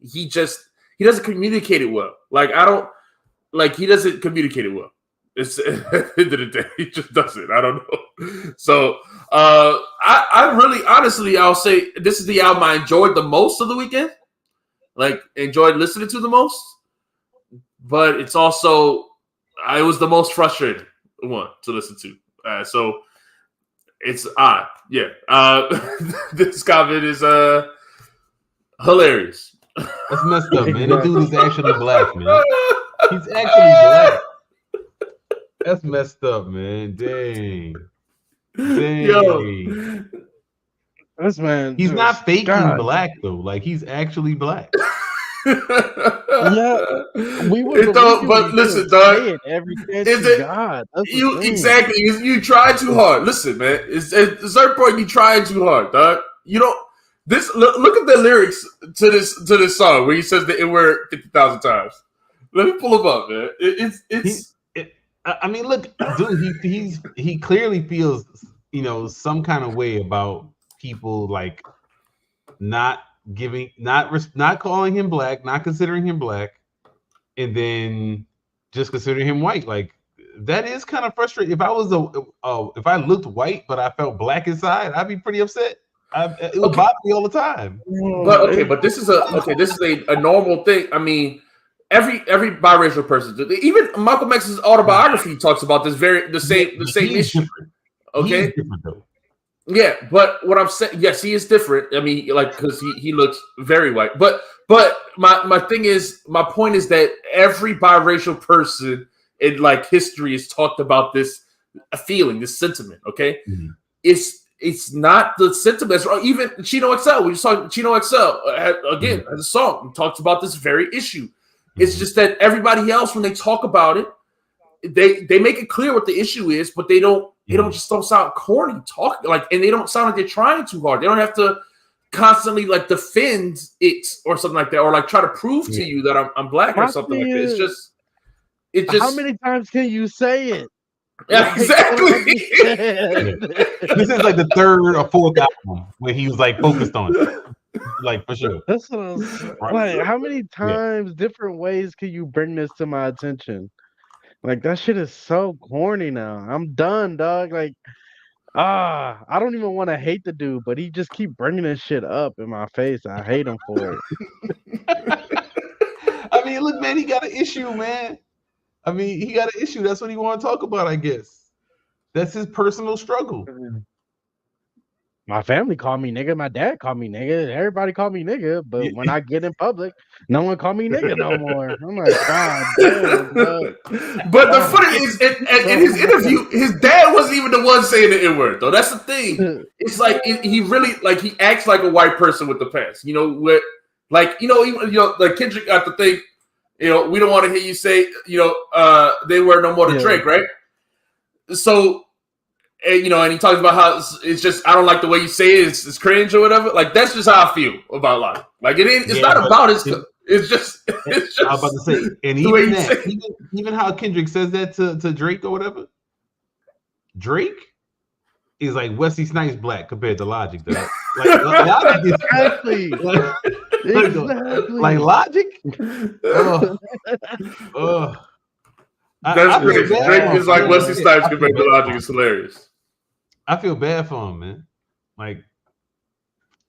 he doesn't communicate it well. He doesn't communicate it well. It's at the end of the day, he just doesn't. I don't know. So I really honestly I'll say this is the album I enjoyed the most of the weekend. Like enjoyed listening to the most, but it's also it was the most frustrating one to listen to. So it's odd. Yeah. This comment is hilarious. That's messed up, man. The dude is actually black, man. He's actually black. That's messed up, man. Dang. Yo. This man. He's not faking black though. Like he's actually black. Yeah, but listen, dog. Exactly. You try too hard. Listen, man. At a certain point, you trying too hard, dog. You don't. This look at the lyrics to this song where he says the N-word 50,000 times. Let me pull him up, man. I mean, look, dude. He clearly feels some kind of way about people like not calling him black, not considering him black, and then just considering him white. Like that is kind of frustrating. If I was if I looked white but I felt black inside, I'd be pretty upset. It would bother me all the time. But this is a normal thing. I mean, every biracial person, even Malcolm X's autobiography talks about this the same issue. Okay. He's different, though. Yeah, but what I'm saying, yes, he is different. I mean, like because he looks very white. But my point is that every biracial person in like history has talked about this feeling, this sentiment. Okay, it's not the sentiment. Even Chino XL, we just talked. Chino XL again as a song talks about this very issue. It's just that everybody else, when they talk about it, they make it clear what the issue is, but they don't sound corny and they don't sound like they're trying too hard. They don't have to constantly like defend it or something like that, or like try to prove to you that I'm black or something like that. It's just how many times can you say it? Yeah, exactly. This is like the third or fourth album where he was like focused on it. Like for sure. That's what I was like. How many times, different ways can you bring this to my attention? Like that shit is so corny now. I'm done, dog. Like, I don't even want to hate the dude, but he just keep bringing this shit up in my face. I hate him for it. I mean, look, man, he got an issue, man. I mean, he got an issue. That's what he want to talk about, I guess. That's his personal struggle. My family called me nigga. My dad called me nigga. Everybody called me nigga. But when I get in public, no one called me nigga no more. I'm like, God damn, bro. But the funny is, in his interview, his dad wasn't even the one saying the N-word, though. That's the thing. It's like he really like he acts like a white person with the past. Like Kendrick got the thing. We don't want to hear you say, they were no more than Drake, right? So. And he talks about how it's just I don't like the way you say it. It's cringe or whatever. Like that's just how I feel about life. Like it ain't. It's not about it. It's just. I was about to say, and even how Kendrick says that to Drake or whatever. Drake is like Wesley Snipes black compared to Logic, though. Like Logic is exactly. Like Logic. That's crazy. Drake is like Wesley Snipes compared to Logic. Is hilarious. I feel bad for him, man. Like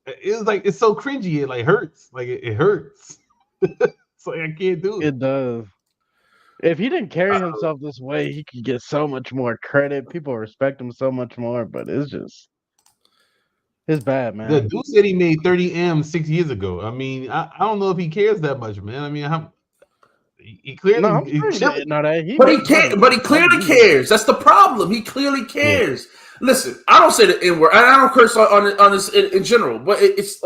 it's so cringy. It like hurts. Like it hurts. It's like I can't do it. It does. If he didn't carry himself this way, he could get so much more credit. People respect him so much more, but it's bad, man. The dude said he made 30 M 6 years ago. I mean, I don't know if he cares that much, man. I mean, he clearly, but he can't. But he clearly cares. That's the problem. He clearly cares. Yeah. Listen, I don't say the N word, and I don't curse on this in general. But it's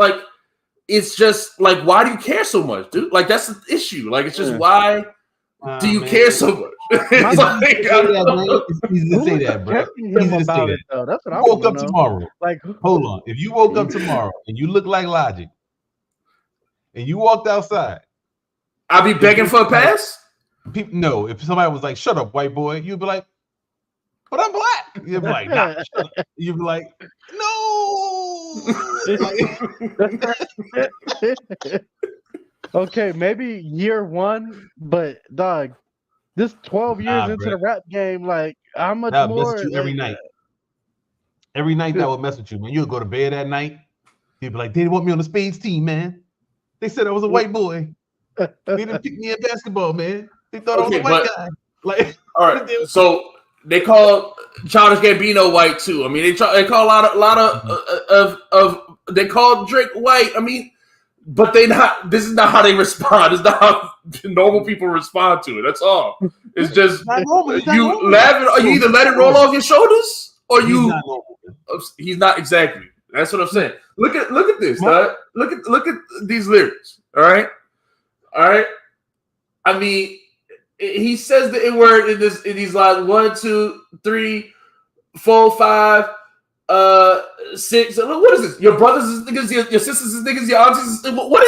just like, why do you care so much, dude? Like that's the issue. Like it's just why do you care so much? It's easy to say that, bro. Easy to say that. That's what I woke up tomorrow. Like, hold on. If you woke up tomorrow and you look like Logic, and you walked outside, I'll be begging for a pass. No, if somebody was like, "Shut up, white boy," you'd be like, "But I'm black." You'd be like, "Nah, shut up." You'd be like, "No." Okay, maybe year one, but dog, this 12 years into the rap game, like how much more? Mess with you every night. Every night that would mess with you. When you'll go to bed at night, you'd be like, "They didn't want me on the Spades team, man. They said I was a white boy. They didn't pick me in basketball, man. They thought I was a white guy." Like, all right, so they call Childish Gambino white too. I mean, they call a lot of they call Drake white. I mean, but this is not how they respond. It's not how normal people respond to it. That's all. It's just you laugh. You either let it roll off your shoulders or you. He's not exactly. That's what I'm saying. Look at this. Look at these lyrics. All right. I mean, he says the N word in these lines 1, 2, 3, 4, 5, 6. What is this? Your brothers is niggas, your sisters is niggas, your aunties. What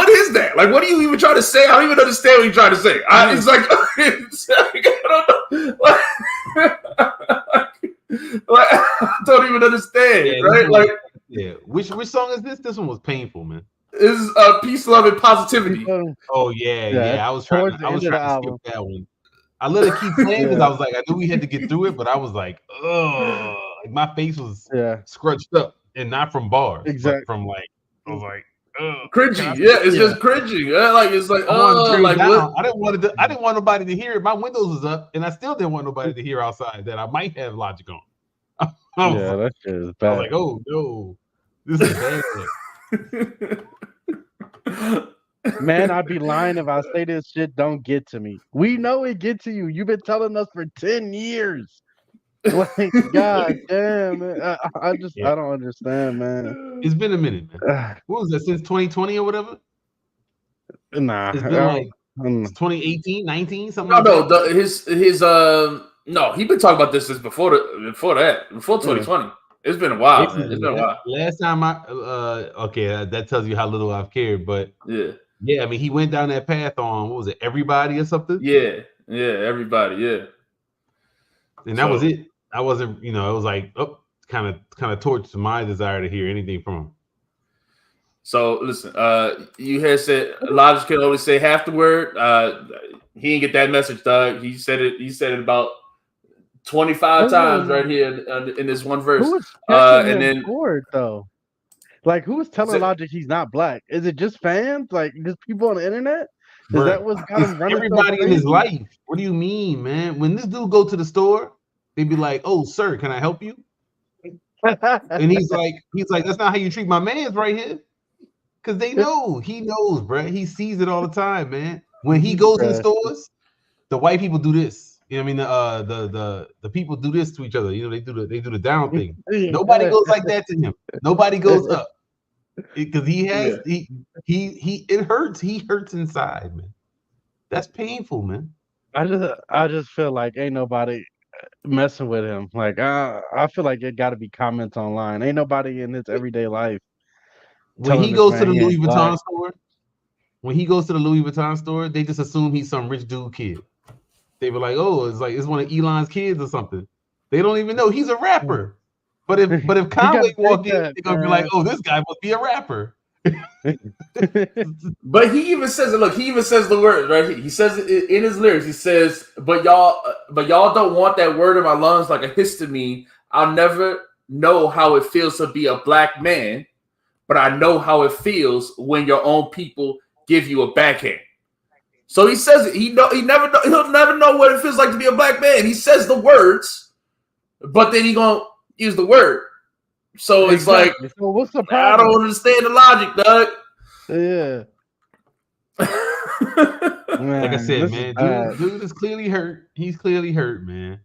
is that? Like, what are you even trying to say? I don't even understand what you're trying to say. It's like I don't even understand. Right? Like, Which song is this? This one was painful, man. This is Peace, Love, and Positivity. Oh yeah. I was trying to skip that one. I let it keep playing because I was like, I knew we had to get through it, but I was like, oh, like my face was scrunched up, and not from bars, but from like, I was like, cringy. Yeah, it's just cringy. Like it's like, like what? I didn't want nobody to hear it. My windows was up, and I still didn't want nobody to hear outside that I might have Logic on. That shit is bad. I was like, oh no, this is bad. Man, I'd be lying if I say this shit don't get to me. We know it get to you. You've been telling us for 10 years. Like, god damn, man. I don't understand, man. It's been a minute, man. What was that, since 2020 or whatever? Nah. It's been like 2018, 19, something no, he's been talking about this since before 2020. It's been a while, man. It's been a while. Last time that tells you how little I've cared, but yeah, I mean, he went down that path on, what was it, Everybody or something? Yeah, Everybody, and that was it. I wasn't, it was like, kind of torched my desire to hear anything from him. So listen, you had said Logic can only say half the word. He didn't get that message, Doug. He said it about 25 times right here in this one verse. Who was and then bored though? Like, who was telling Logic he's not black? Is it just fans? Like, just people on the internet? Is that what's got him running? Everybody in his life. What do you mean, man? When this dude go to the store, they be like, "Oh, sir, can I help you?" And he's like, "That's not how you treat my man's right here." Because he knows, bro. He sees it all the time, man. When he goes in stores, the white people do this. You know what I mean? The people do this to each other. They do the down thing. Nobody goes like that to him. Nobody goes up. Because it hurts. He hurts inside, man. That's painful, man. I just feel like ain't nobody messing with him. Like I feel like it got to be comments online. Ain't nobody in his everyday life. When he goes to the Louis Vuitton store, they just assume he's some rich dude kid. They were like, "Oh, it's one of Elon's kids or something." They don't even know he's a rapper. But if Conway walk in, they're gonna be like, "Oh, this guy must be a rapper." But he even says it. Look, he even says the word right here. He says it in his lyrics. He says, but y'all don't want that word in my lungs like a histamine. I'll never know how it feels to be a black man, but I know how it feels when your own people give you a backhand. So he says it. He'll never know what it feels like to be a black man. He says the words, but then he gonna use the word. So it's like, so what's the problem? I don't understand the logic, Doug. Yeah. Man, like I said, man, dude is clearly hurt. He's clearly hurt, man.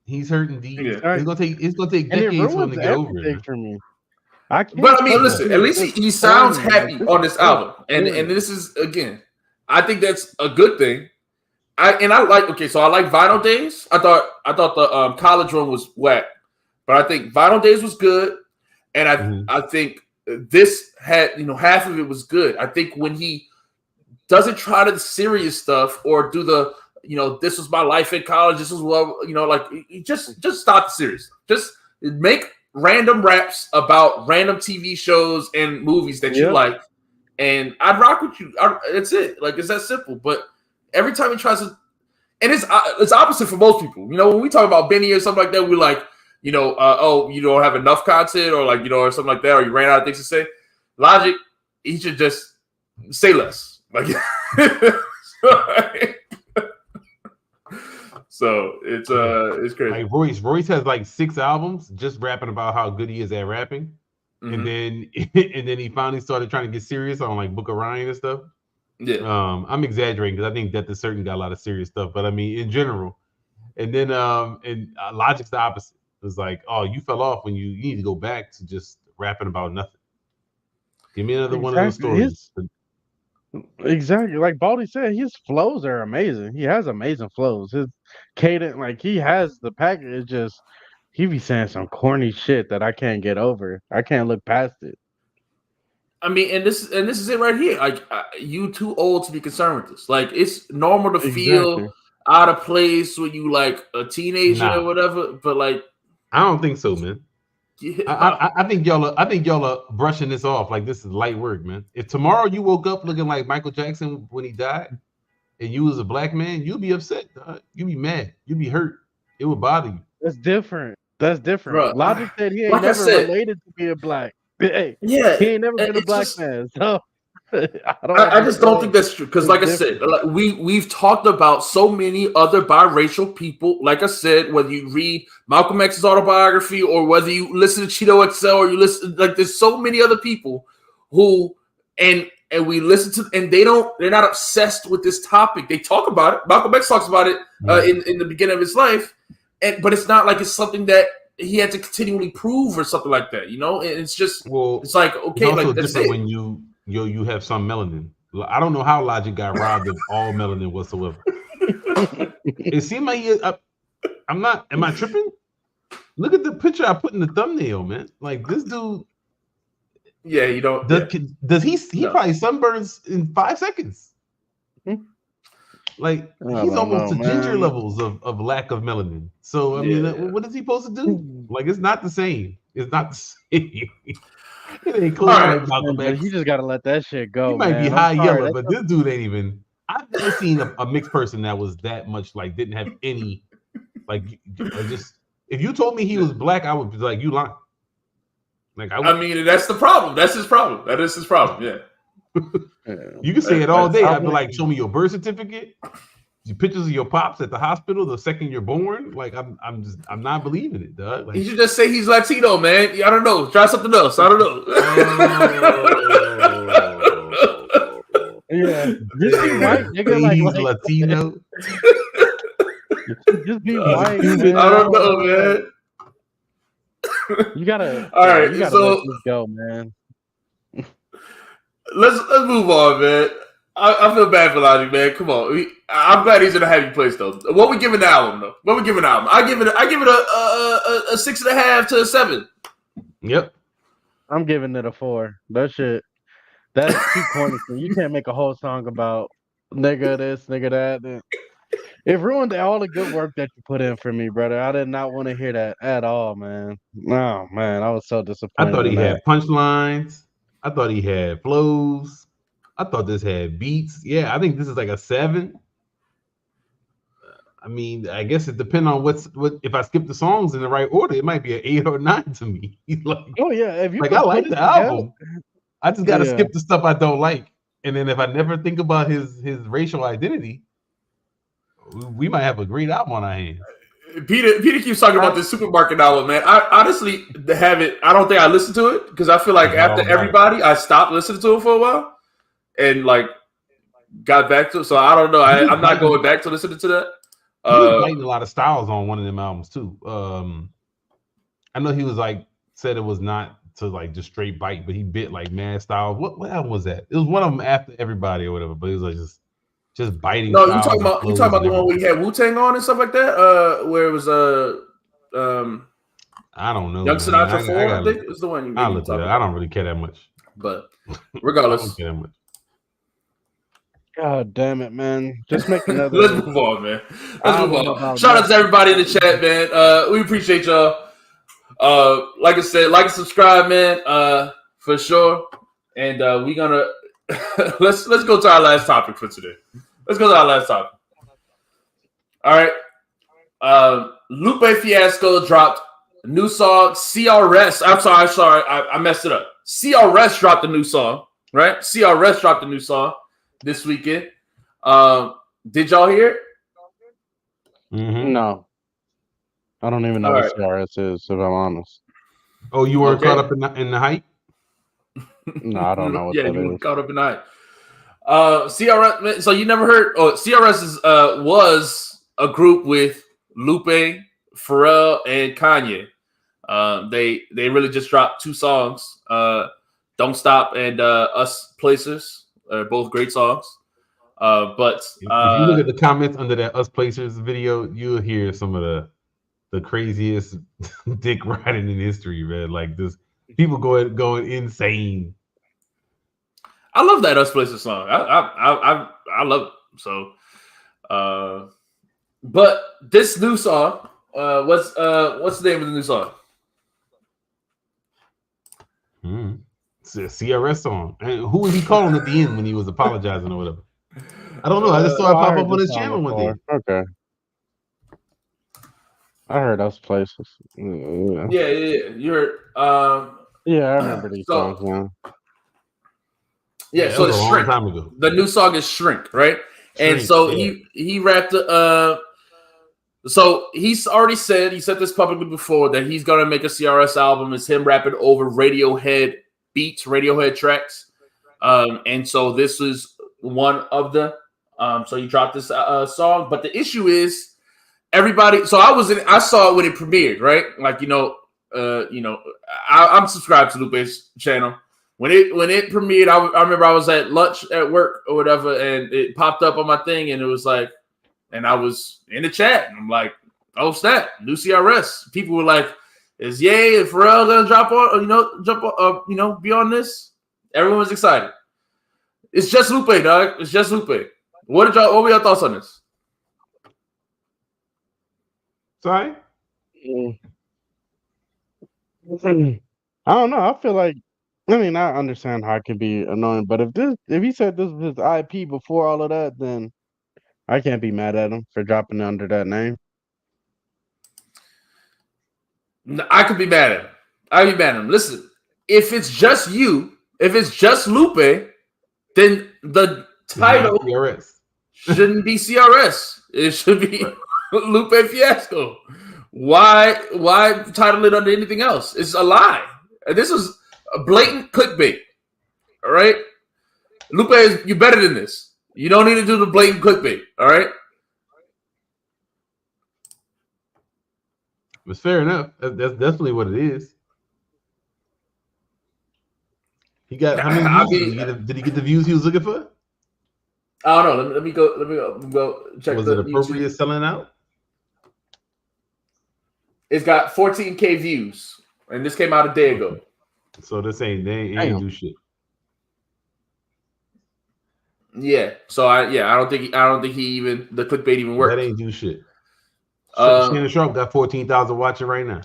He's hurting deep. Yeah. It's gonna take decades for him to get over it. For me. But I mean, listen. At least he sounds happy on this album, and this is again. I think that's a good thing. I like. Okay, so I like Vinyl Days. I thought the college one was whack, but I think Vinyl Days was good, and I think this had half of it was good. I think when he doesn't try to the serious stuff or do the this was my life in college. This is what like just stop the serious. Just make random raps about random TV shows and movies that you like, and I'd rock with you. That's it. Like, it's that simple. But every time he tries to, and it's opposite for most people. When we talk about Benny or something like that, we're like, oh, you don't have enough content, or like or something like that, or you ran out of things to say. Logic, he should just say less. Like, so it's crazy. Like Royce has like 6 albums just rapping about how good he is at rapping. And then he finally started trying to get serious on like Book of Ryan and stuff. Yeah. I'm exaggerating because I think that the certain got a lot of serious stuff, but I mean in general. And then Logic's the opposite. It's like, oh, you fell off when you need to go back to just rapping about nothing. Give me another one of those stories. Exactly. Like Baldy said, his flows are amazing. He has amazing flows. His cadence, like he has the package. It's just he be saying some corny shit that I can't get over. I can't look past it. I mean, and this is it right here. Like, you too old to be concerned with this. Like, it's normal to feel out of place when you like a teenager or whatever. But like, I don't think so, man. Yeah. I think y'all are brushing this off like this is light work, man. If tomorrow you woke up looking like Michael Jackson when he died, and you was a black man, you'd be upset. You'd be mad. You'd be hurt. It would bother you. That's different. Bruh, Logic said he ain't never related to being black. Hey, he ain't never been a black man. So I just don't think that's true. Because like I said, we've talked about so many other biracial people. Like I said, whether you read Malcolm X's autobiography or whether you listen to Cheeto XL or you listen, like there's so many other people who and we listen to, and they're not obsessed with this topic. They talk about it. Malcolm X talks about it in the beginning of his life, but it's not like it's something that he had to continually prove or something like that. And it's just it's like, okay, it's also like that's different when you have some melanin. I don't know how Logic got robbed of all melanin whatsoever. It seemed like am I tripping? Look at the picture I put in the thumbnail, man. Like this dude. Yeah, you don't. Does he probably sunburns in 5 seconds? Like he's almost to ginger levels of lack of melanin. So I mean, what is he supposed to do? Like it's not the same. It's not the same. It ain't close like Malcolm X. He just gotta let that shit go. He might be high yellow, but this dude ain't even. I've never seen a mixed person that was that much like didn't have any like just. If you told me he was black, I would be like, you lying. Like I mean, that's the problem. That's his problem. That is his problem. Yeah. You can say it all day. I'd be like, show me your birth certificate, your pictures of your pops at the hospital the second you're born. Like I'm not believing it, dog. Like, you should just say he's Latino, man. I don't know. Try something else. I don't know. Yeah, just be white, nigga. Like he's Latino. Just be white. Man. I don't know, man. You gotta. All right, you gotta let this go, man. Let's move on, man. I feel bad for Logic, man. Come on, I'm glad he's in a happy place though. What we giving the album though? I give it a 6.5 to a 7. Yep. I'm giving it a 4. That's too corny. You can't make a whole song about nigga this, nigga that. It ruined all the good work that you put in for me, brother. I did not want to hear that at all, man. No, man, I was so disappointed. I thought he had punchlines. I thought he had flows. I thought this had beats. Yeah, I think this is like a 7. I mean, I guess it depends on what if I skip the songs in the right order, it might be an 8 or 9 to me. Oh yeah, if you like I like put the it together, album. I just gotta Yeah. skip the stuff I don't like. And then if I never think about his racial identity, we might have a great album on our hands. Peter keeps talking about this supermarket album, man. I honestly haven't. I don't think I listened to it because I feel like after everybody, I stopped listening to it for a while and like got back to it. So I don't know. I'm not going back to listening to that. He was biting a lot of styles on one of them albums too. I know he was like said it was not to like just straight bite, but he bit like mad styles. What album was that? It was one of them after everybody or whatever, but it was like just biting. No, you talking about the one where he had Wu-Tang on and stuff like that? Where it was I don't know. Young Sinatra 4, I think it was the one. I looked at it. I don't really care that much. But regardless, I don't care that much. God damn it, man! Just make another. Let's move on, man. Let's move on. Shout out to everybody in the chat, man. We appreciate y'all. Like I said, like and subscribe, man. For sure. And we're gonna let's go to our last topic for today. Let's go to our last topic. All right. Lupe Fiasco dropped a new song. CRS. I'm sorry. I messed it up. CRS dropped a new song. Right? CRS dropped a new song this weekend. Did y'all hear it? Mm-hmm. No. I don't even know what CRS is, if I'm honest. Oh, you were caught up in the hype? No, I don't know what that is. Yeah, you were caught up in the hype. CRS, so you never heard? Oh, CRS was a group with Lupe, Pharrell, and Kanye. They really just dropped 2 songs. Don't Stop and Us Placers. Both great songs. But if you look at the comments under that Us Placers video, you'll hear some of the craziest dick riding in history, man. Like this, people going insane. I love that Us Placers song. I love it. So, but this new song, what's the name of the new song? It's a CRS song. And who was he calling at the end when he was apologizing or whatever? I don't know. I just saw it pop up on his channel one day. Okay. I heard Us Places. Yeah. You heard. Yeah, I remember these songs, man. Yeah, so it's Shrink. Time ago. The new song is Shrink, right? Shrink, and so he rapped. So he's already said, he said this publicly before, that he's gonna make a CRS album. It's him rapping over Radiohead beats, Radiohead tracks. And so this is one of the. So he dropped this song, but the issue is everybody. So I saw it when it premiered, right? Like I'm subscribed to Lupe's channel. When it premiered, I remember I was at lunch at work or whatever, and it popped up on my thing, and it was like, and I was in the chat, and I'm like, oh snap, new CRS. People were like, is Ye and Pharrell gonna drop on, be on this? Everyone was excited. It's just Lupe, dog. It's just Lupe. What were your thoughts on this? Sorry? I don't know. I feel like, I understand how it can be annoying, but if he said this was his IP before all of that, then I can't be mad at him for dropping it under that name. I could be mad at him. I'd be mad at him. Listen, if it's just you, if it's just Lupe, then the title shouldn't be CRS. It should be Lupe Fiasco. Why title it under anything else? It's a lie. This is a blatant clickbait. All right? Lupe, you're better than this. You don't need to do the blatant clickbait. All right? It's fair enough. That's definitely what it is. He got how many views? Did he get the views he was looking for? I don't know. Let me go check. Was it appropriate selling out? It's got 14K views, and this came out a day ago. So they ain't do shit. Yeah. So I don't think he even the clickbait even worked. That ain't do shit. Shannon Sharp got 14,000 watching right now.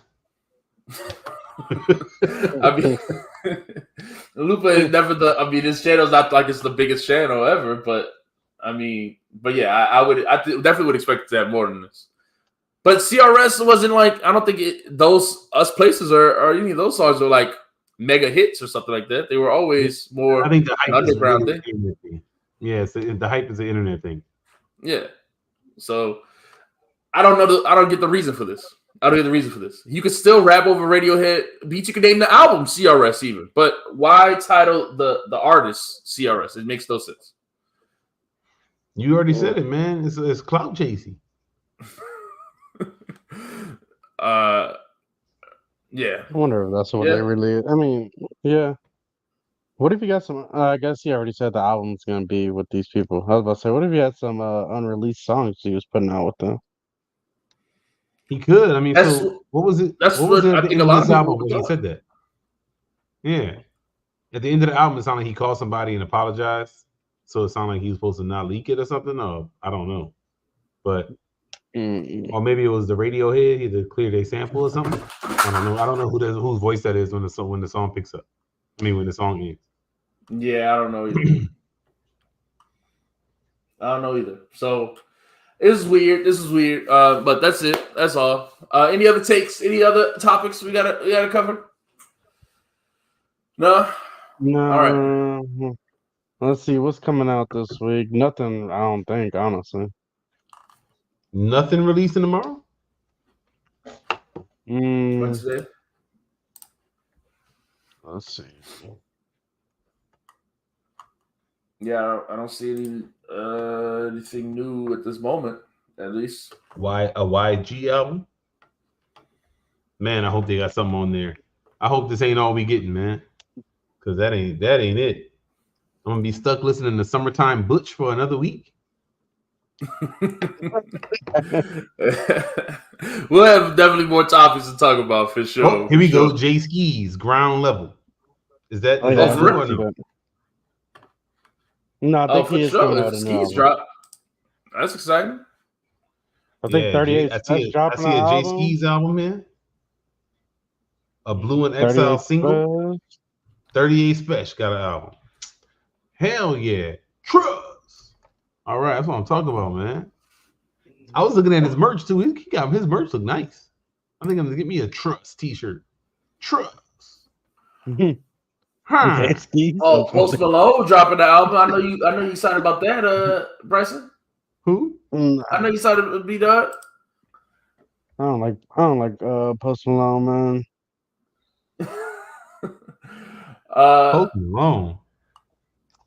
Lupa is never the. I mean, his channel's not like it's the biggest channel ever, but I mean, but yeah, I definitely would expect it to have more than this. But CRS wasn't like, I don't think those Us Places or any of those songs were like mega hits or something like that. They were always more. I think the hype underground is really thing. Yeah, the hype is an internet thing. Yeah, so I don't know. I don't get the reason for this. I don't get the reason for this. You could still rap over Radiohead beats. You could name the album CRS even, but why title the artist CRS? It makes no sense. You already said it, man. It's clout chasing. Yeah. I wonder if that's what they really. I mean, yeah. What if you got some? I guess he already said the album's gonna be with these people. I was about to say, what if you had some unreleased songs he was putting out with them? He could. I mean, so what was it? That's what was it at the end of this album when he said that? Yeah. At the end of the album, it sounded like he called somebody and apologized. So it sounded like he was supposed to not leak it or something. Or I don't know. But or maybe it was the Radiohead, either clear their sample or something. I don't know. I don't know whose voice that is when the song picks up. I mean, when the song ends. Yeah, I don't know either. I don't know either. So this is weird. But that's it. That's all. Any other takes? Any other topics we gotta cover? No. All right. Let's see what's coming out this week. Nothing. I don't think, honestly. Nothing releasing tomorrow. Wednesday. Let's see. Yeah, I don't see anything new at this moment, at least. A YG album? Man, I hope they got something on there. I hope this ain't all we getting, man. Cause that ain't it. I'm gonna be stuck listening to Summertime Butch for another week. We'll have definitely more topics to talk about for sure. Oh, here we go. Jay Skis, Ground Level. Is that for real? No? No, I think he is coming out. Skis drop. That's exciting. I think 38 Special dropping. I see a Jay Skis album, man. A Blue and Exile single. 38 Special got an album. Hell yeah. Trust. All right, that's what I'm talking about, man. I was looking at his merch too. He got his merch look nice. I think I'm gonna get me a Trust t-shirt. Trust. Oh, Post Malone dropping the album. I know you excited about that, Bryson. Who? I know you excited to be that. I don't like Post Malone, man.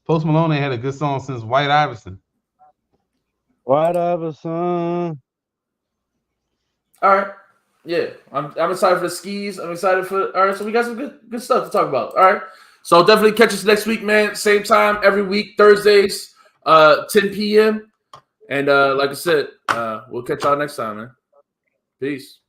Post Malone ain't had a good song since White Iverson. White Iverson. All right. Yeah. I'm excited for the skis. I'm excited for all right, so we got some good stuff to talk about. All right. So definitely catch us next week, man. Same time every week, Thursdays, 10 p.m. And like I said, we'll catch y'all next time, man. Peace.